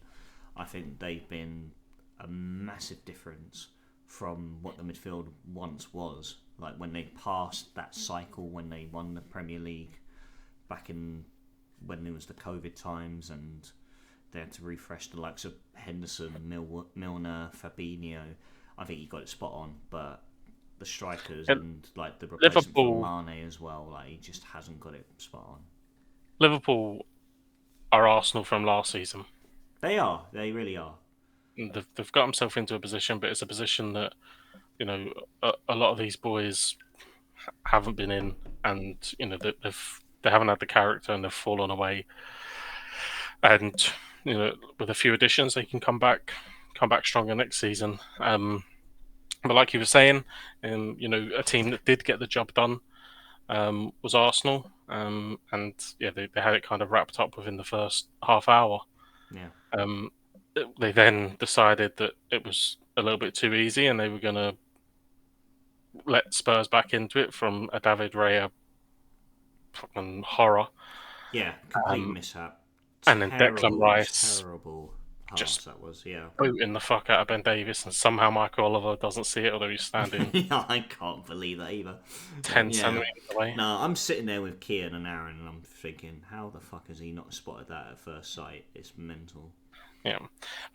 I think they've been a massive difference from what the midfield once was. Like when they passed that cycle when they won the Premier League back in when it was the COVID times and they had to refresh the likes of Henderson, Milner, Fabinho. I think he got it spot on, but the strikers And and like the replacement for Liverpool, Mane as well, like he just hasn't got it spot on. Liverpool are Arsenal from last season. They are, they really are. They've got themselves into a position, but it's a position that a lot of these boys haven't been in, and they haven't had the character and they've fallen away. And with a few additions, they can come back stronger next season. But like you were saying, a team that did get the job done was Arsenal, and yeah, they had it kind of wrapped up within the first half hour. Yeah, Um, they then decided that it was a little bit too easy, and they were going to let Spurs back into it from a David Raya fucking horror. yeah, complete Um, mishap. and then Declan Terrible, Rice terrible pass just that was. Yeah, booting the fuck out of Ben Davis, and somehow Michael Oliver doesn't see it, although he's standing I can't believe that either. But 10 yeah, centimetres away. no, I'm sitting there with Kian and Aaron, and I'm thinking, how the fuck has he not spotted that at first sight? It's mental. Yeah.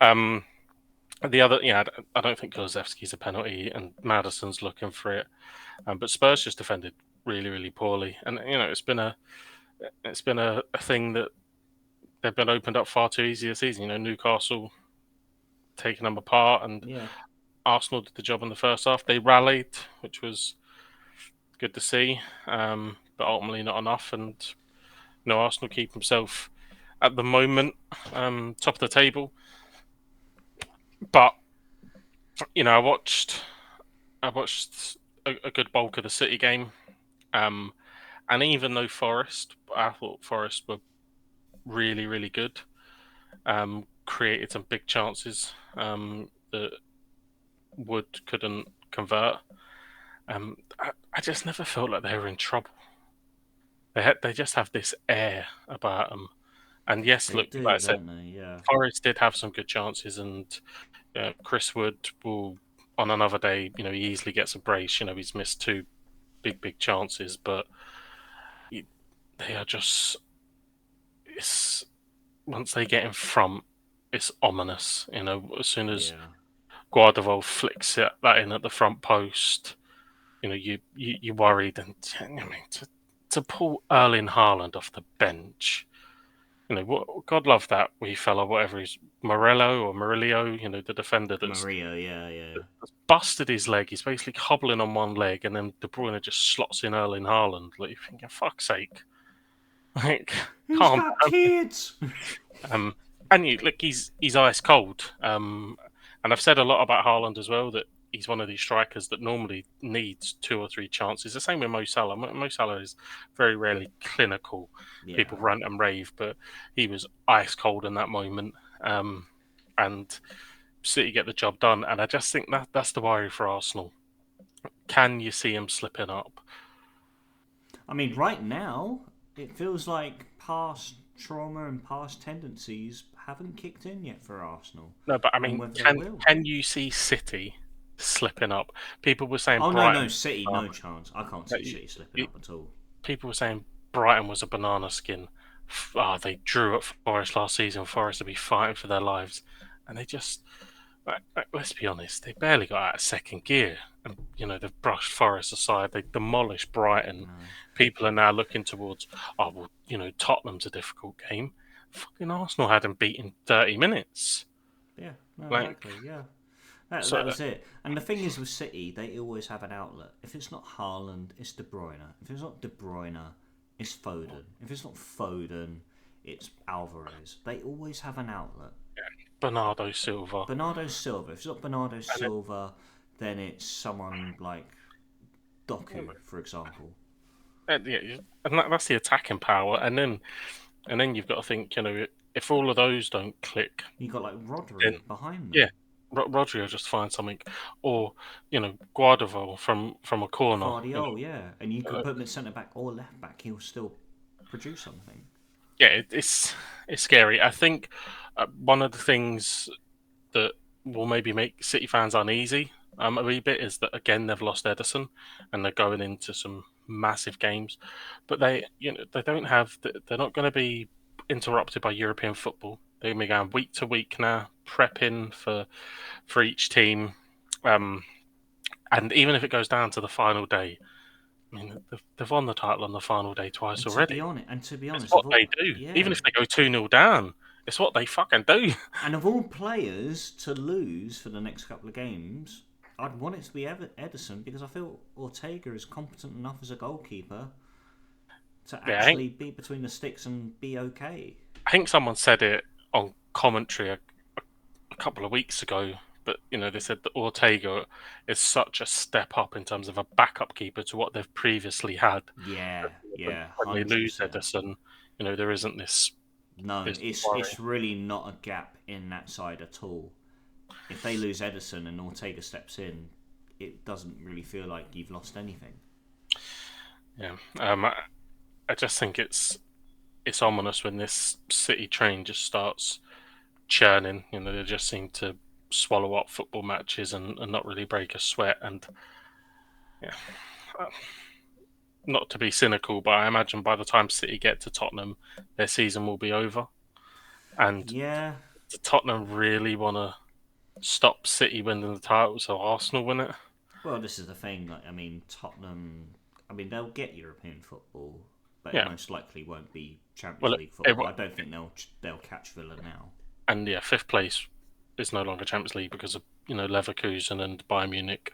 Um, the other, yeah, I don't think Kulusevski's a penalty, and Madison's looking for it. But Spurs just defended really, really poorly, and it's been a thing that they've been opened up far too easy this season. Newcastle taking them apart, and Yeah, Arsenal did the job in the first half. They rallied, which was good to see, but ultimately not enough. And Arsenal keep himself at the moment top of the table. But I watched a good bulk of the City game, um, and even though I thought Forest were really really good, created some big chances that Wood couldn't convert. I just never felt like they were in trouble. They just have this air about them. And yes, they look, like I do, said, don't they? Yeah, Forest did have some good chances, and Chris Wood will, on another day, he easily gets a brace. He's missed two big chances, but they are just. It's once they get in front, it's ominous. As soon as yeah. Guardiola flicks that in at the front post, you're worried, and I mean to pull Erling Haaland off the bench. God love that wee fella, whatever he's Morello or Murillo, the defender that's Maria, yeah, yeah. busted his leg. He's basically hobbling on one leg, and then De Bruyne just slots in Erling Haaland. Like, you're thinking, fuck's sake, like, He's calm got kids. down. And look, he's ice cold. And I've said a lot about Haaland as well, that he's one of these strikers that normally needs two or three chances. The same with Mo Salah. Mo Salah is very rarely clinical. Yeah, People rant and rave, but he was ice cold in that moment. And City get the job done, and I just think that's the worry for Arsenal. Can you see them slipping up? I mean, right now, it feels like past trauma and past tendencies haven't kicked in yet for Arsenal. No, but I And mean, whether they will. can you see City slipping up? People were saying Oh, no, no, Brighton. City, no chance. I can't see City slipping up at all. People were saying Brighton was a banana skin. They drew at Forest last season. Forest to be fighting for their lives, and they just let's be honest, they barely got out of second gear. And they've brushed Forest aside. They demolished Brighton. No. People are now looking towards, oh well, Tottenham's a difficult game. Fucking Arsenal had them beaten 30 minutes. Yeah, no, Like, exactly, yeah. That so was it. And the thing is with City, they always have an outlet. If it's not Haaland, it's De Bruyne. If it's not De Bruyne, it's Foden. If it's not Foden, it's Alvarez. They always have an outlet. Bernardo Silva. Bernardo Silva. If it's not Bernardo And Silva, then it's someone like Doku, for example. yeah, and that's the attacking power. And then you've got to think, if all of those don't click, You got like then Rodri behind yeah, them. Rodri will just find something, or Guardiola from a corner. Guardiola, yeah. And you could Uh, put him at centre back or left back, he'll still produce something. yeah, it's scary. I think one of the things that will maybe make City fans uneasy a wee bit is that again they've lost Edison and they're going into some massive games, but they don't have they're not going to be interrupted by European football. They're going to be going week to week now, prepping for each team, um, and even if it goes down to the final day, I mean they've won the title on the final day twice already. And to be It's honest, what they do. Even yeah, if they go 2-0 down, it's what they fucking do. and of all players to lose for the next couple of games, I'd want it to be Edison because I feel Ortega is competent enough as a goalkeeper to Yeah, actually be between the sticks and be okay. I think someone said it on commentary a couple of weeks ago, but they said that Ortega is such a step up in terms of a backup keeper to what they've previously had. Yeah, When, yeah, when they lose 100%. Edison, there isn't No, this it's worry. it's really not a gap in that side at all. If they lose Edison and Ortega steps in, it doesn't really feel like you've lost anything. Yeah, I just think it's ominous when this City train just starts churning. They just seem to swallow up football matches and not really break a sweat. And yeah, not to be cynical, but I imagine by the time City get to Tottenham, their season will be over. And Yeah, do Tottenham really want to stop City winning the title so Arsenal win it? well, this is the thing. Like, I mean, Tottenham. I mean, they'll get European football, but it Yeah. most likely won't be Champions Well, League football. I don't think they'll catch Villa now. and yeah, fifth place is no longer Champions League because of Leverkusen and Bayern Munich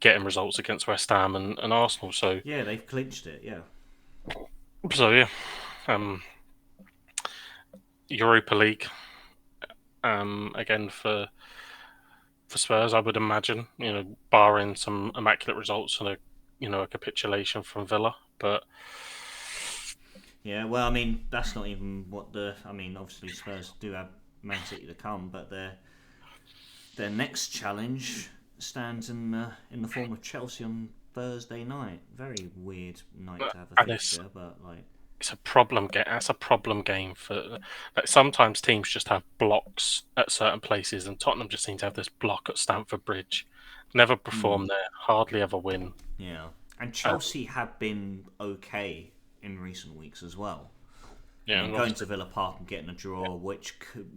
getting results against West Ham and Arsenal. Yeah, they've clinched it. Yeah. So yeah, um, Europa League again for Spurs, I would imagine. Barring some immaculate results and a capitulation from Villa, but Yeah, well, I mean, that's not even what the. I mean, obviously Spurs do have Man City to come, but their next challenge stands in the form of Chelsea on Thursday night. Very weird night to have a and fixture, but like. it's a problem game. That's a problem game for like sometimes teams just have blocks at certain places, and Tottenham just seem to have this block at Stamford Bridge. Never perform there, hardly ever win. Yeah, and Uh, Chelsea have been okay in recent weeks as well. I yeah, mean, and going to Villa Park and getting a draw, which could,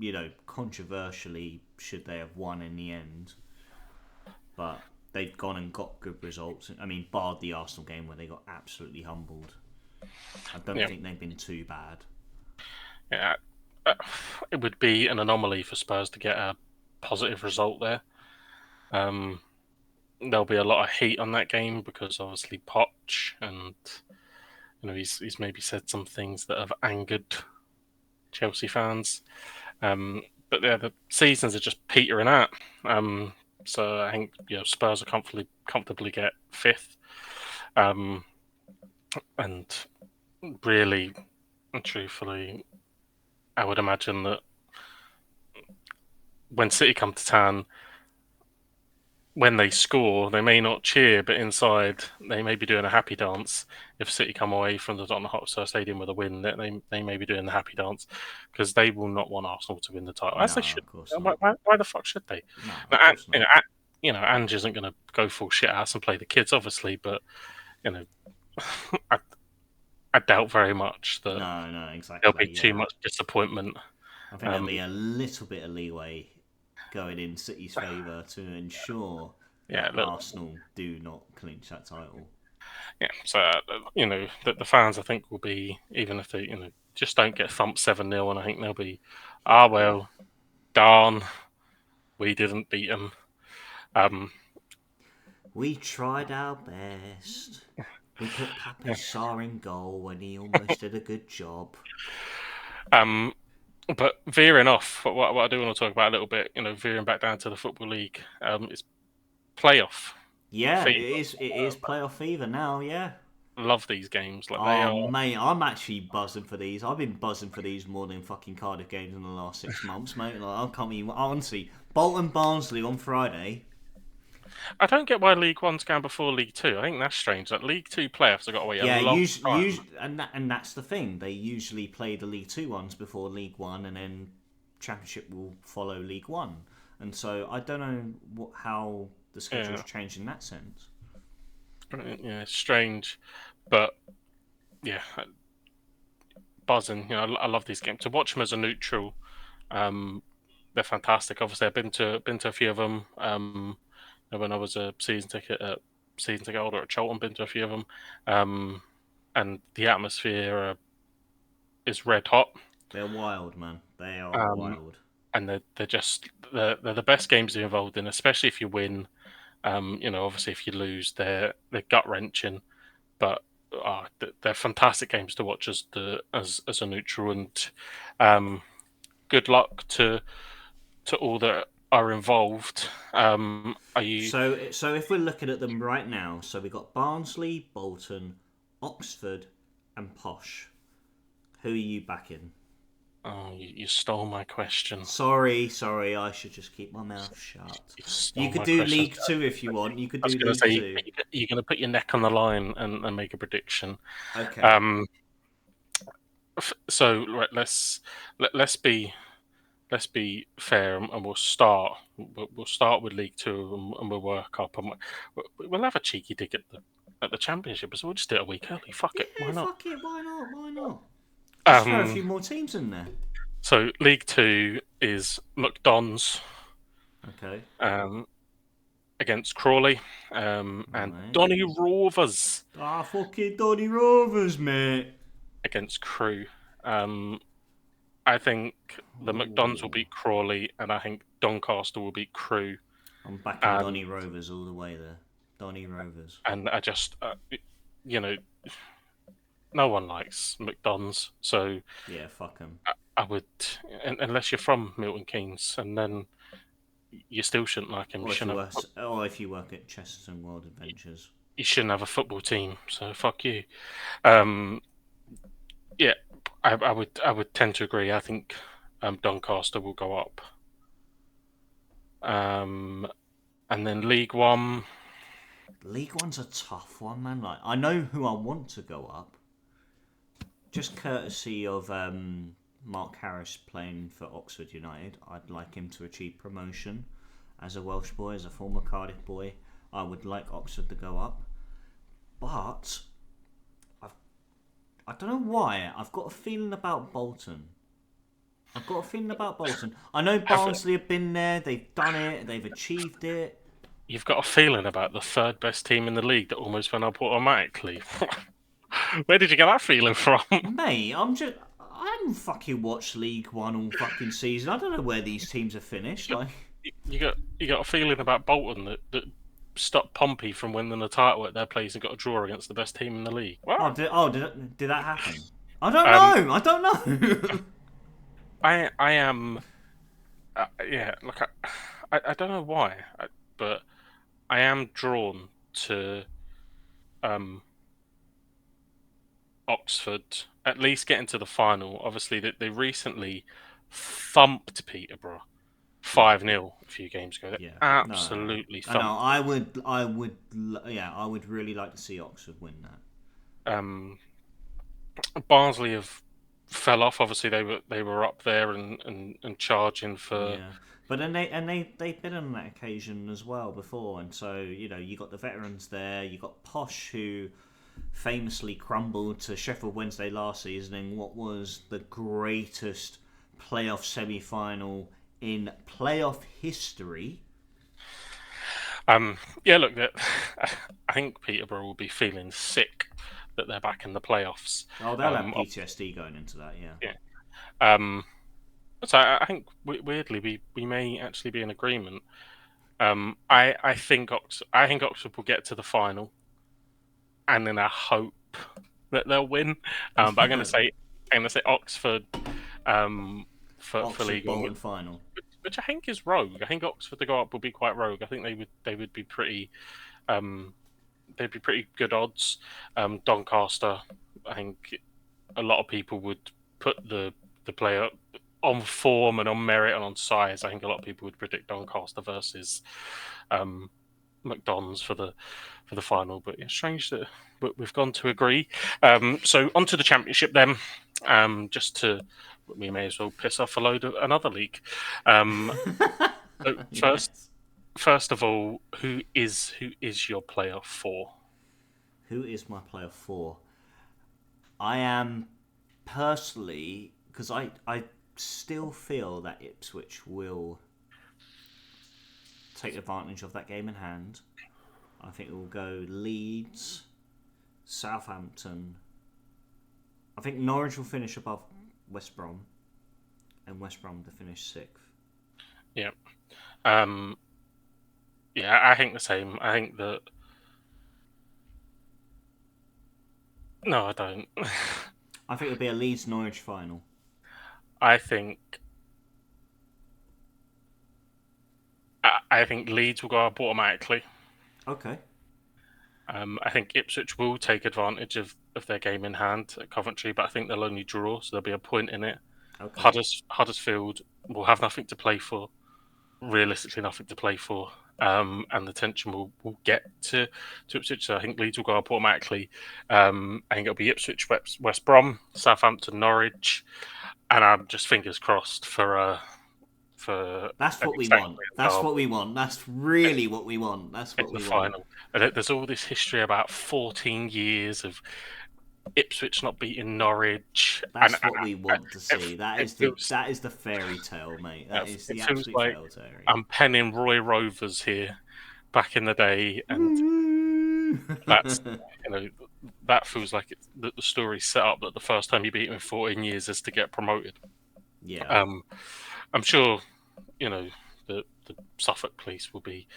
controversially, should they have won in the end, but they've gone and got good results. I mean, barred the Arsenal game where they got absolutely humbled. I don't yeah, think they've been too bad. yeah. Uh, it would be an anomaly for Spurs to get a positive result there. Um, there'll be a lot of heat on that game because obviously Poch and he's maybe said some things that have angered Chelsea fans. But yeah, the seasons are just petering out. So I think Spurs are comfortably get fifth, um, and really and truthfully, I would imagine that when City come to town, when they score, they may not cheer, but inside they may be doing a happy dance. If City come away from the Tottenham Hotspur Stadium with a win, they may be doing the happy dance because they will not want Arsenal to win the title, as No, they should. of course Why, not. why the fuck should they? No, Now, of course you not. know, Ange isn't going to go full shit ass and play the kids, obviously, but you know, I, I doubt very much that No, no, there'll exactly. be too Yeah, much disappointment. I think there'll Um, be a little bit of leeway going in City's favour to ensure yeah, that look, Arsenal do not clinch that title. yeah. So the fans, I think, will be, even if they just don't get thumped 7-0, and I think they'll be, Yeah. well, darn, we didn't beat them. Um, We tried our best. We put Pape Sarr in goal when he almost did a good job. um, but veering off, what I do want to talk about a little bit, veering back down to the Football League, is playoff Yeah, fever. it is playoff fever now, yeah. Love these games. Like they Oh are. mate, I'm actually buzzing for these. I've been buzzing for these more than fucking Cardiff games in the last 6 months, mate. Like I can't even honestly. Bolton Barnsley on Friday. I don't get why League One's going before League Two. I think that's strange. Like League Two playoffs have got to wait a Yeah, long time. and that's the thing. They usually play the League Two ones before League One, and then Championship will follow League One. And so I don't know how the schedule's Yeah, changed in that sense. yeah, it's strange, but yeah, buzzing. I love these games. To watch them as a neutral, um, they're fantastic. Obviously, I've been to a few of them. When I was a season ticket holder at Cheltenham, been to a few of them, and the atmosphere is red hot. They're wild, man. They are Um, wild. and they're the best games to be involved in, especially if you win. Obviously if you lose, they're gut wrenching, but they're fantastic games to watch as a neutral. And good luck to all that are involved. Are you? So if we're looking at them right now, so we got Barnsley, Bolton, Oxford, and Posh. Who are you backing? Oh, you stole my question. Sorry, I should just keep my mouth shut. You You stole could my do question. League Two if you want. You could I was do going to League say Two. you're going to put your neck on the line and make a prediction. Okay. Um, so right, let's be fair, and we'll start with League Two, and we'll work up, and we'll have a cheeky dig at the Championship, so we'll just do it a week early. Fuck it, Yeah, why not? fuck it. Why not? Why not? Just throw a Um, few more teams in there. so League Two is McDon's Okay. um, against Crawley, All and right. Donny Rovers Ah, fucking Donny Rovers, mate. against Crew. Um, I think the McDon's will Ooh. beat Crawley, and I think Doncaster will beat Crew. I'm backing And Donny Rovers all the way there. Donny Rovers. I just, you know, no one likes McDonald's, so Yeah, fuck them. I would, unless you're from Milton Keynes, and then you still shouldn't like him. Or if you work, or if you work at Chesterton World Adventures. You shouldn't have a football team. So fuck you. Um, yeah, I would tend to agree. I think Doncaster will go up. Um, and then League One. League One's a tough one, man. Like I know who I want to go up, just courtesy of Mark Harris playing for Oxford United. I'd like him to achieve promotion as a Welsh boy, as a former Cardiff boy. I would like Oxford to go up, but I don't know why. I've got a feeling about Bolton. I know Have Barnsley have been there. They've done it. They've achieved it. You've got a feeling about the third best team in the league that almost went up automatically? Where did you get that feeling from? Mate, I haven't fucking watched League One all fucking season. I don't know where these teams are finished. Like, You got a feeling about Bolton that stopped Pompey from winning the title at their place and got a draw against the best team in the league. What? did that happen? I don't Um, know. I don't know. I am. Yeah, look, I don't know why, but I am drawn to um, Oxford at least getting to the final. Obviously, they recently thumped Peterborough, 5-0 a few games ago. They're Yeah, no, absolutely I know. thumped. Yeah, I would really like to see Oxford win that. Um, Barnsley have fell off. Obviously, they were up there and charging for. Yeah, but then they've been on that occasion as well before, and so you got the veterans there. You got Posh, who famously crumbled to Sheffield Wednesday last season in what was the greatest playoff semi-final in playoff history. Yeah, look, I think Peterborough will be feeling sick that they're back in the playoffs. Oh, they'll have PTSD going into that. Yeah. Yeah. Um, so I think weirdly we may actually be in agreement. I think Oxford will get to the final, and then I hope that they'll win. But I'm going to say Oxford for Oxford League One, Bolton final. which I think is rogue. I think Oxford to go up will be quite rogue. I think they would be pretty um, they'd be pretty good odds. Doncaster, I think a lot of people would put the player on form and on merit and on size. I think a lot of people would predict Doncaster versus um, McDonald's for the final. But it's strange that we've gone to agree. So on to the Championship then. We may as well piss off a load of another league. So Yes. first of all, who is your player for? Who is my player for? I am personally, because I still feel that Ipswich will take advantage of that game in hand. I think it will go Leeds, Southampton. I think Norwich will finish above West Brom, and West Brom to finish sixth. Yeah. Um, yeah, I think the same. I think that. No, I don't. I think it'll be a Leeds Norwich final. I think. I think Leeds will go up automatically. Okay. I think Ipswich will take advantage of their game in hand at Coventry, but I think they'll only draw, so there'll be a point in it. Okay. Huddersfield will have nothing to play for, realistically nothing to play for, and the tension will get to Ipswich. So I think Leeds will go up automatically. I think it'll be Ipswich, West Brom, Southampton, Norwich, and I'm just fingers crossed for That's an what we East want. Anglian That's what derby we want. That's really what we want. That's in what the we want. final. And there's all this history about 14 years of Ipswich not beating Norwich, That's what we want to it, see. That it is the feels that is the fairy tale, mate. That is it the feels absolute like fairy tale. I'm penning Roy Rovers here back in the day, and Woo! that's that feels like the story's set up that the first time you beat him in 14 years is to get promoted. Yeah. Um, I'm sure the Suffolk police will be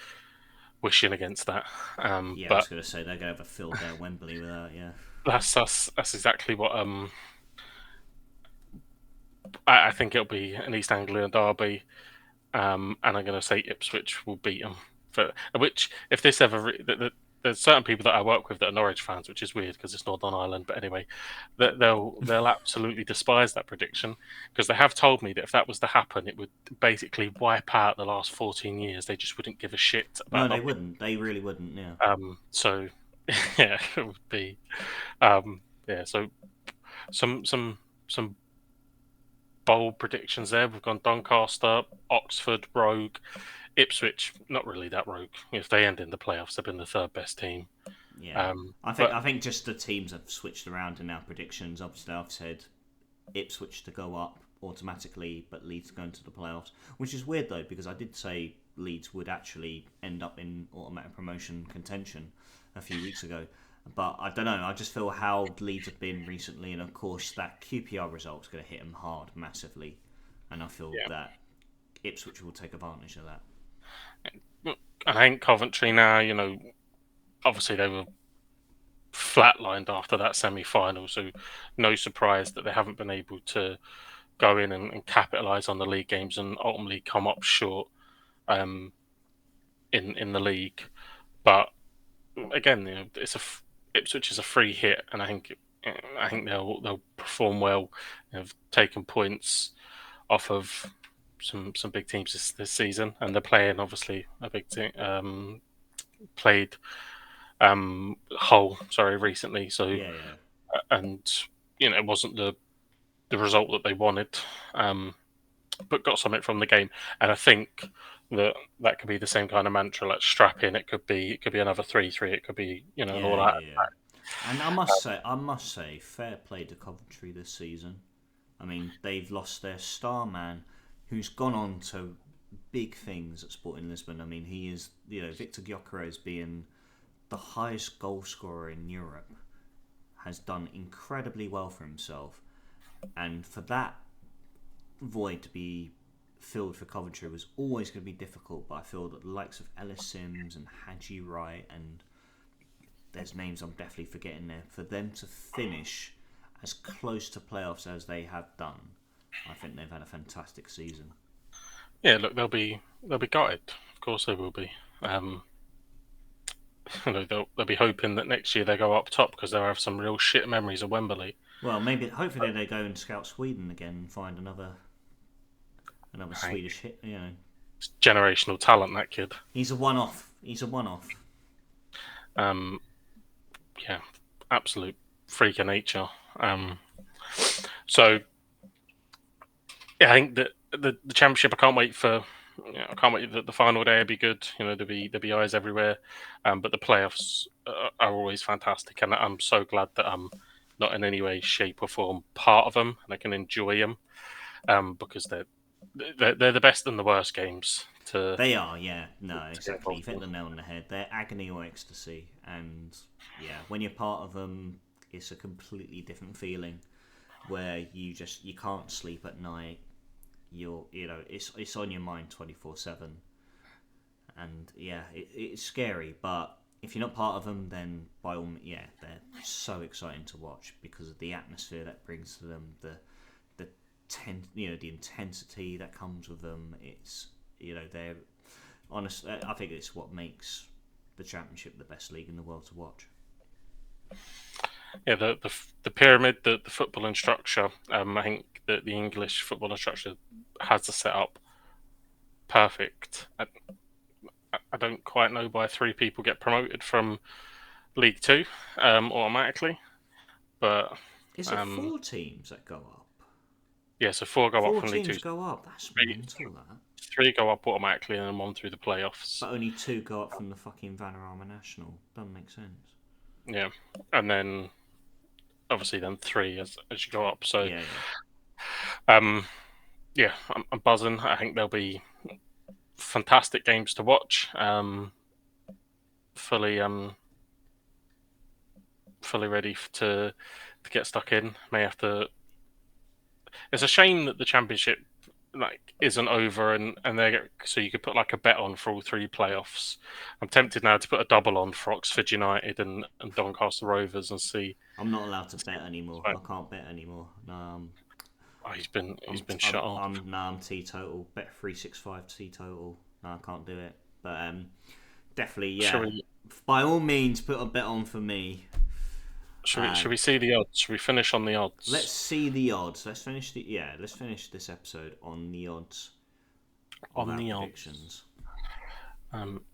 wishing against that, Yeah, I was but going to say they're going to have a field day at Wembley with that. Yeah. that's exactly what I think it'll be an East Anglian derby, and I'm going to say Ipswich will beat them. For which, if this ever, there's certain people that I work with that are Norwich fans, which is weird because it's Northern Ireland. But anyway, they'll absolutely despise that prediction because they have told me that if that was to happen, it would basically wipe out the last 14 years. They just wouldn't give a shit No, about they not. wouldn't. They really wouldn't. Yeah. So yeah, it would be. Yeah, so some bold predictions there. We've gone Doncaster, Oxford, Rogue, Ipswich. Not really that rogue. If they end in the playoffs, they've been the third best team. Yeah. But I think just the teams have switched around in our predictions. Obviously, I've said Ipswich to go up automatically, but Leeds going to the playoffs, which is weird though because I did say Leeds would actually end up in automatic promotion contention a few weeks ago. But I don't know. I just feel how Leeds have been recently, and of course that QPR result's going to hit them hard, massively. And I feel yeah, that Ipswich will take advantage of that. I think Coventry now. Obviously they were flatlined after that semi-final, so no surprise that they haven't been able to go in and capitalise on the league games and ultimately come up short um, in the league. But again, Ipswich is a free hit, and I think they'll perform well. They've taken points off of some big teams this season, and they're playing obviously a big team. Played Hull, recently. So Yeah, yeah. and it wasn't the result that they wanted, but got something from the game. And I think that could be the same kind of mantra. Like strap in. It could be another 3-3. It could be and all Yeah, that. yeah, yeah. And I must say, fair play to Coventry this season. I mean, they've lost their star man, who's gone on to big things at Sporting Lisbon. I mean, he is, Victor Gyökeres being the highest goal scorer in Europe, has done incredibly well for himself. And for that void to be filled for Coventry was always going to be difficult, but I feel that the likes of Ellis Sims and Hadji Wright, and there's names I'm definitely forgetting there, for them to finish as close to playoffs as they have done, I think they've had a fantastic season. Yeah, look, they'll be gutted. Of course, they will be. They'll be hoping that next year they go up top because they'll have some real shit memories of Wembley. Well, hopefully they go and scout Sweden again and find another Swedish hit. It's generational talent, that kid. He's a one-off. Um, yeah, absolute freak of nature. So yeah, I think that the championship. I can't wait for. I can't wait that the final day will be good. There'll be eyes everywhere. But the playoffs are always fantastic, and I'm so glad that I'm not in any way, shape, or form part of them, and I can enjoy them because they're the best and the worst games. They are, yeah. No, exactly. You've hit the nail on the head. They're agony or ecstasy, and yeah, when you're part of them, it's a completely different feeling where you can't sleep at night. It's on your mind 24/7, and yeah, it's scary. But if you're not part of them, then by all means, yeah, they're so exciting to watch because of the atmosphere that brings to them, the the intensity that comes with them. It's they're honestly, I think it's what makes the Championship the best league in the world to watch. Yeah, the pyramid, the footballing structure. I think that the English footballing structure has the setup perfect. I don't quite know why 3 people get promoted from League Two automatically, but Is it 4 teams that go up? yeah, so 4 go up 4 from League Two. teams go up. That's mental. That. 3 go up automatically, and then 1 through the playoffs. But only 2 go up from the fucking Vanarama National. Doesn't make sense. Yeah, and then obviously then 3 as you go up. So yeah. Yeah, I'm buzzing. I think there'll be fantastic games to watch. Fully ready to get stuck in. May have to. It's a shame that the championship isn't over, and so you could put like a bet on for all 3 playoffs. I'm tempted now to put a double on for Oxford United and Doncaster Rovers and see. I'm not allowed to bet anymore. I can't bet anymore. No. He's been shut off. I'm teetotal. Bet 365 teetotal. No, I can't do it. But definitely, yeah. By all means, put a bet on for me. Should we see the odds? Should we finish on the odds? Let's see the odds. Let's finish this episode on the odds. On the predictions.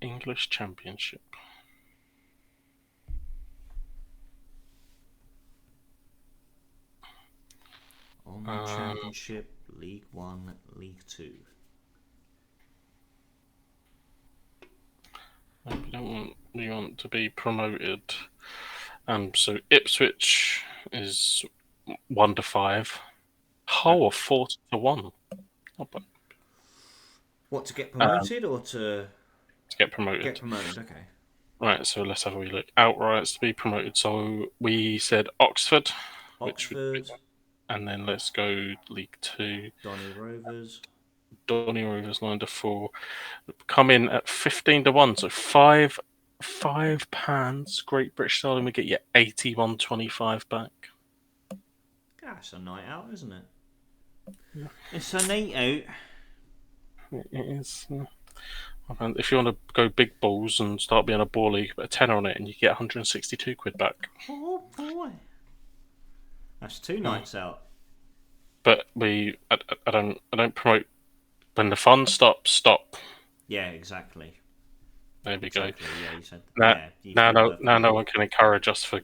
English Championship. On the Championship, League 1, League 2. We want to be promoted. So Ipswich is 1-5. Hull 4-1. What, to get promoted or to get promoted? Get promoted, okay. Right, so let's have a wee look. Outrights to be promoted. So we said Oxford. And then let's go League 2. Donny Rovers 9-4. Come in at 15-1. So £5. Great British Stadium, we get you 81.25 back. That's a night out, isn't it? Yeah. It's a night out. It is. If you want to go big balls and start being a baller, you can put a tenner on it and you get 162 quid back. Oh boy, that's 2 nights out. But I don't promote When the fun stops, stop. Yeah, exactly. There we go. Exactly. Yeah, you said. Now, Yeah, you now, feel no, now, perfectly no right. one can encourage us for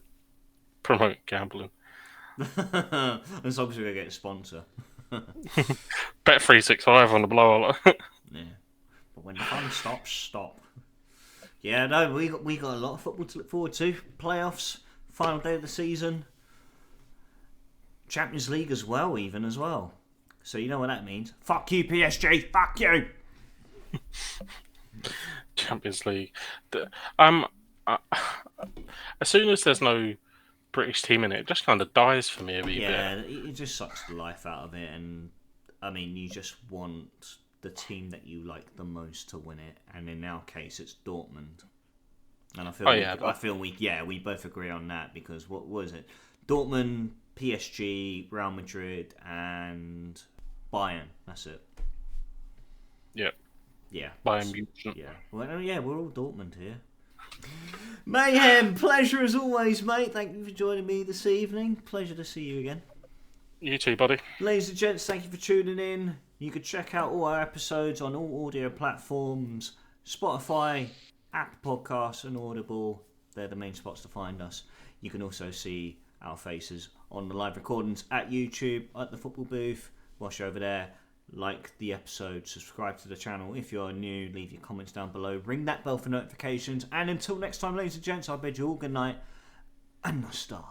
promoting gambling. As long as we're gonna get a sponsor. Bet 365 on the blower. Yeah. But when the fun stops, stop. Yeah, no, we got a lot of football to look forward to. Playoffs, final day of the season, Champions League as well, even as well. So you know what that means. Fuck you, PSG. Fuck you. Champions League. Um, uh, as soon as there's no British team in it, it just kind of dies for me a wee bit. Yeah, it just sucks the life out of it, and I mean, you just want the team that you like the most to win it, and in our case, it's Dortmund. And we both agree on that because what was it? Dortmund, PSG, Real Madrid, and Bayern. That's it. Yep. Yeah. Bayern Munich. Yeah. Well, yeah, we're all Dortmund here. Mayhem, pleasure as always, mate. Thank you for joining me this evening. Pleasure to see you again. You too, buddy. Ladies and gents, thank you for tuning in. You can check out all our episodes on all audio platforms, Spotify, Apple Podcasts and Audible. They're the main spots to find us. You can also see our faces on the live recordings at YouTube, at the football booth. Whilst you're over there, like the episode, subscribe to the channel. If you're new, leave your comments down below. Ring that bell for notifications. And until next time, ladies and gents, I bid you all good night and a star.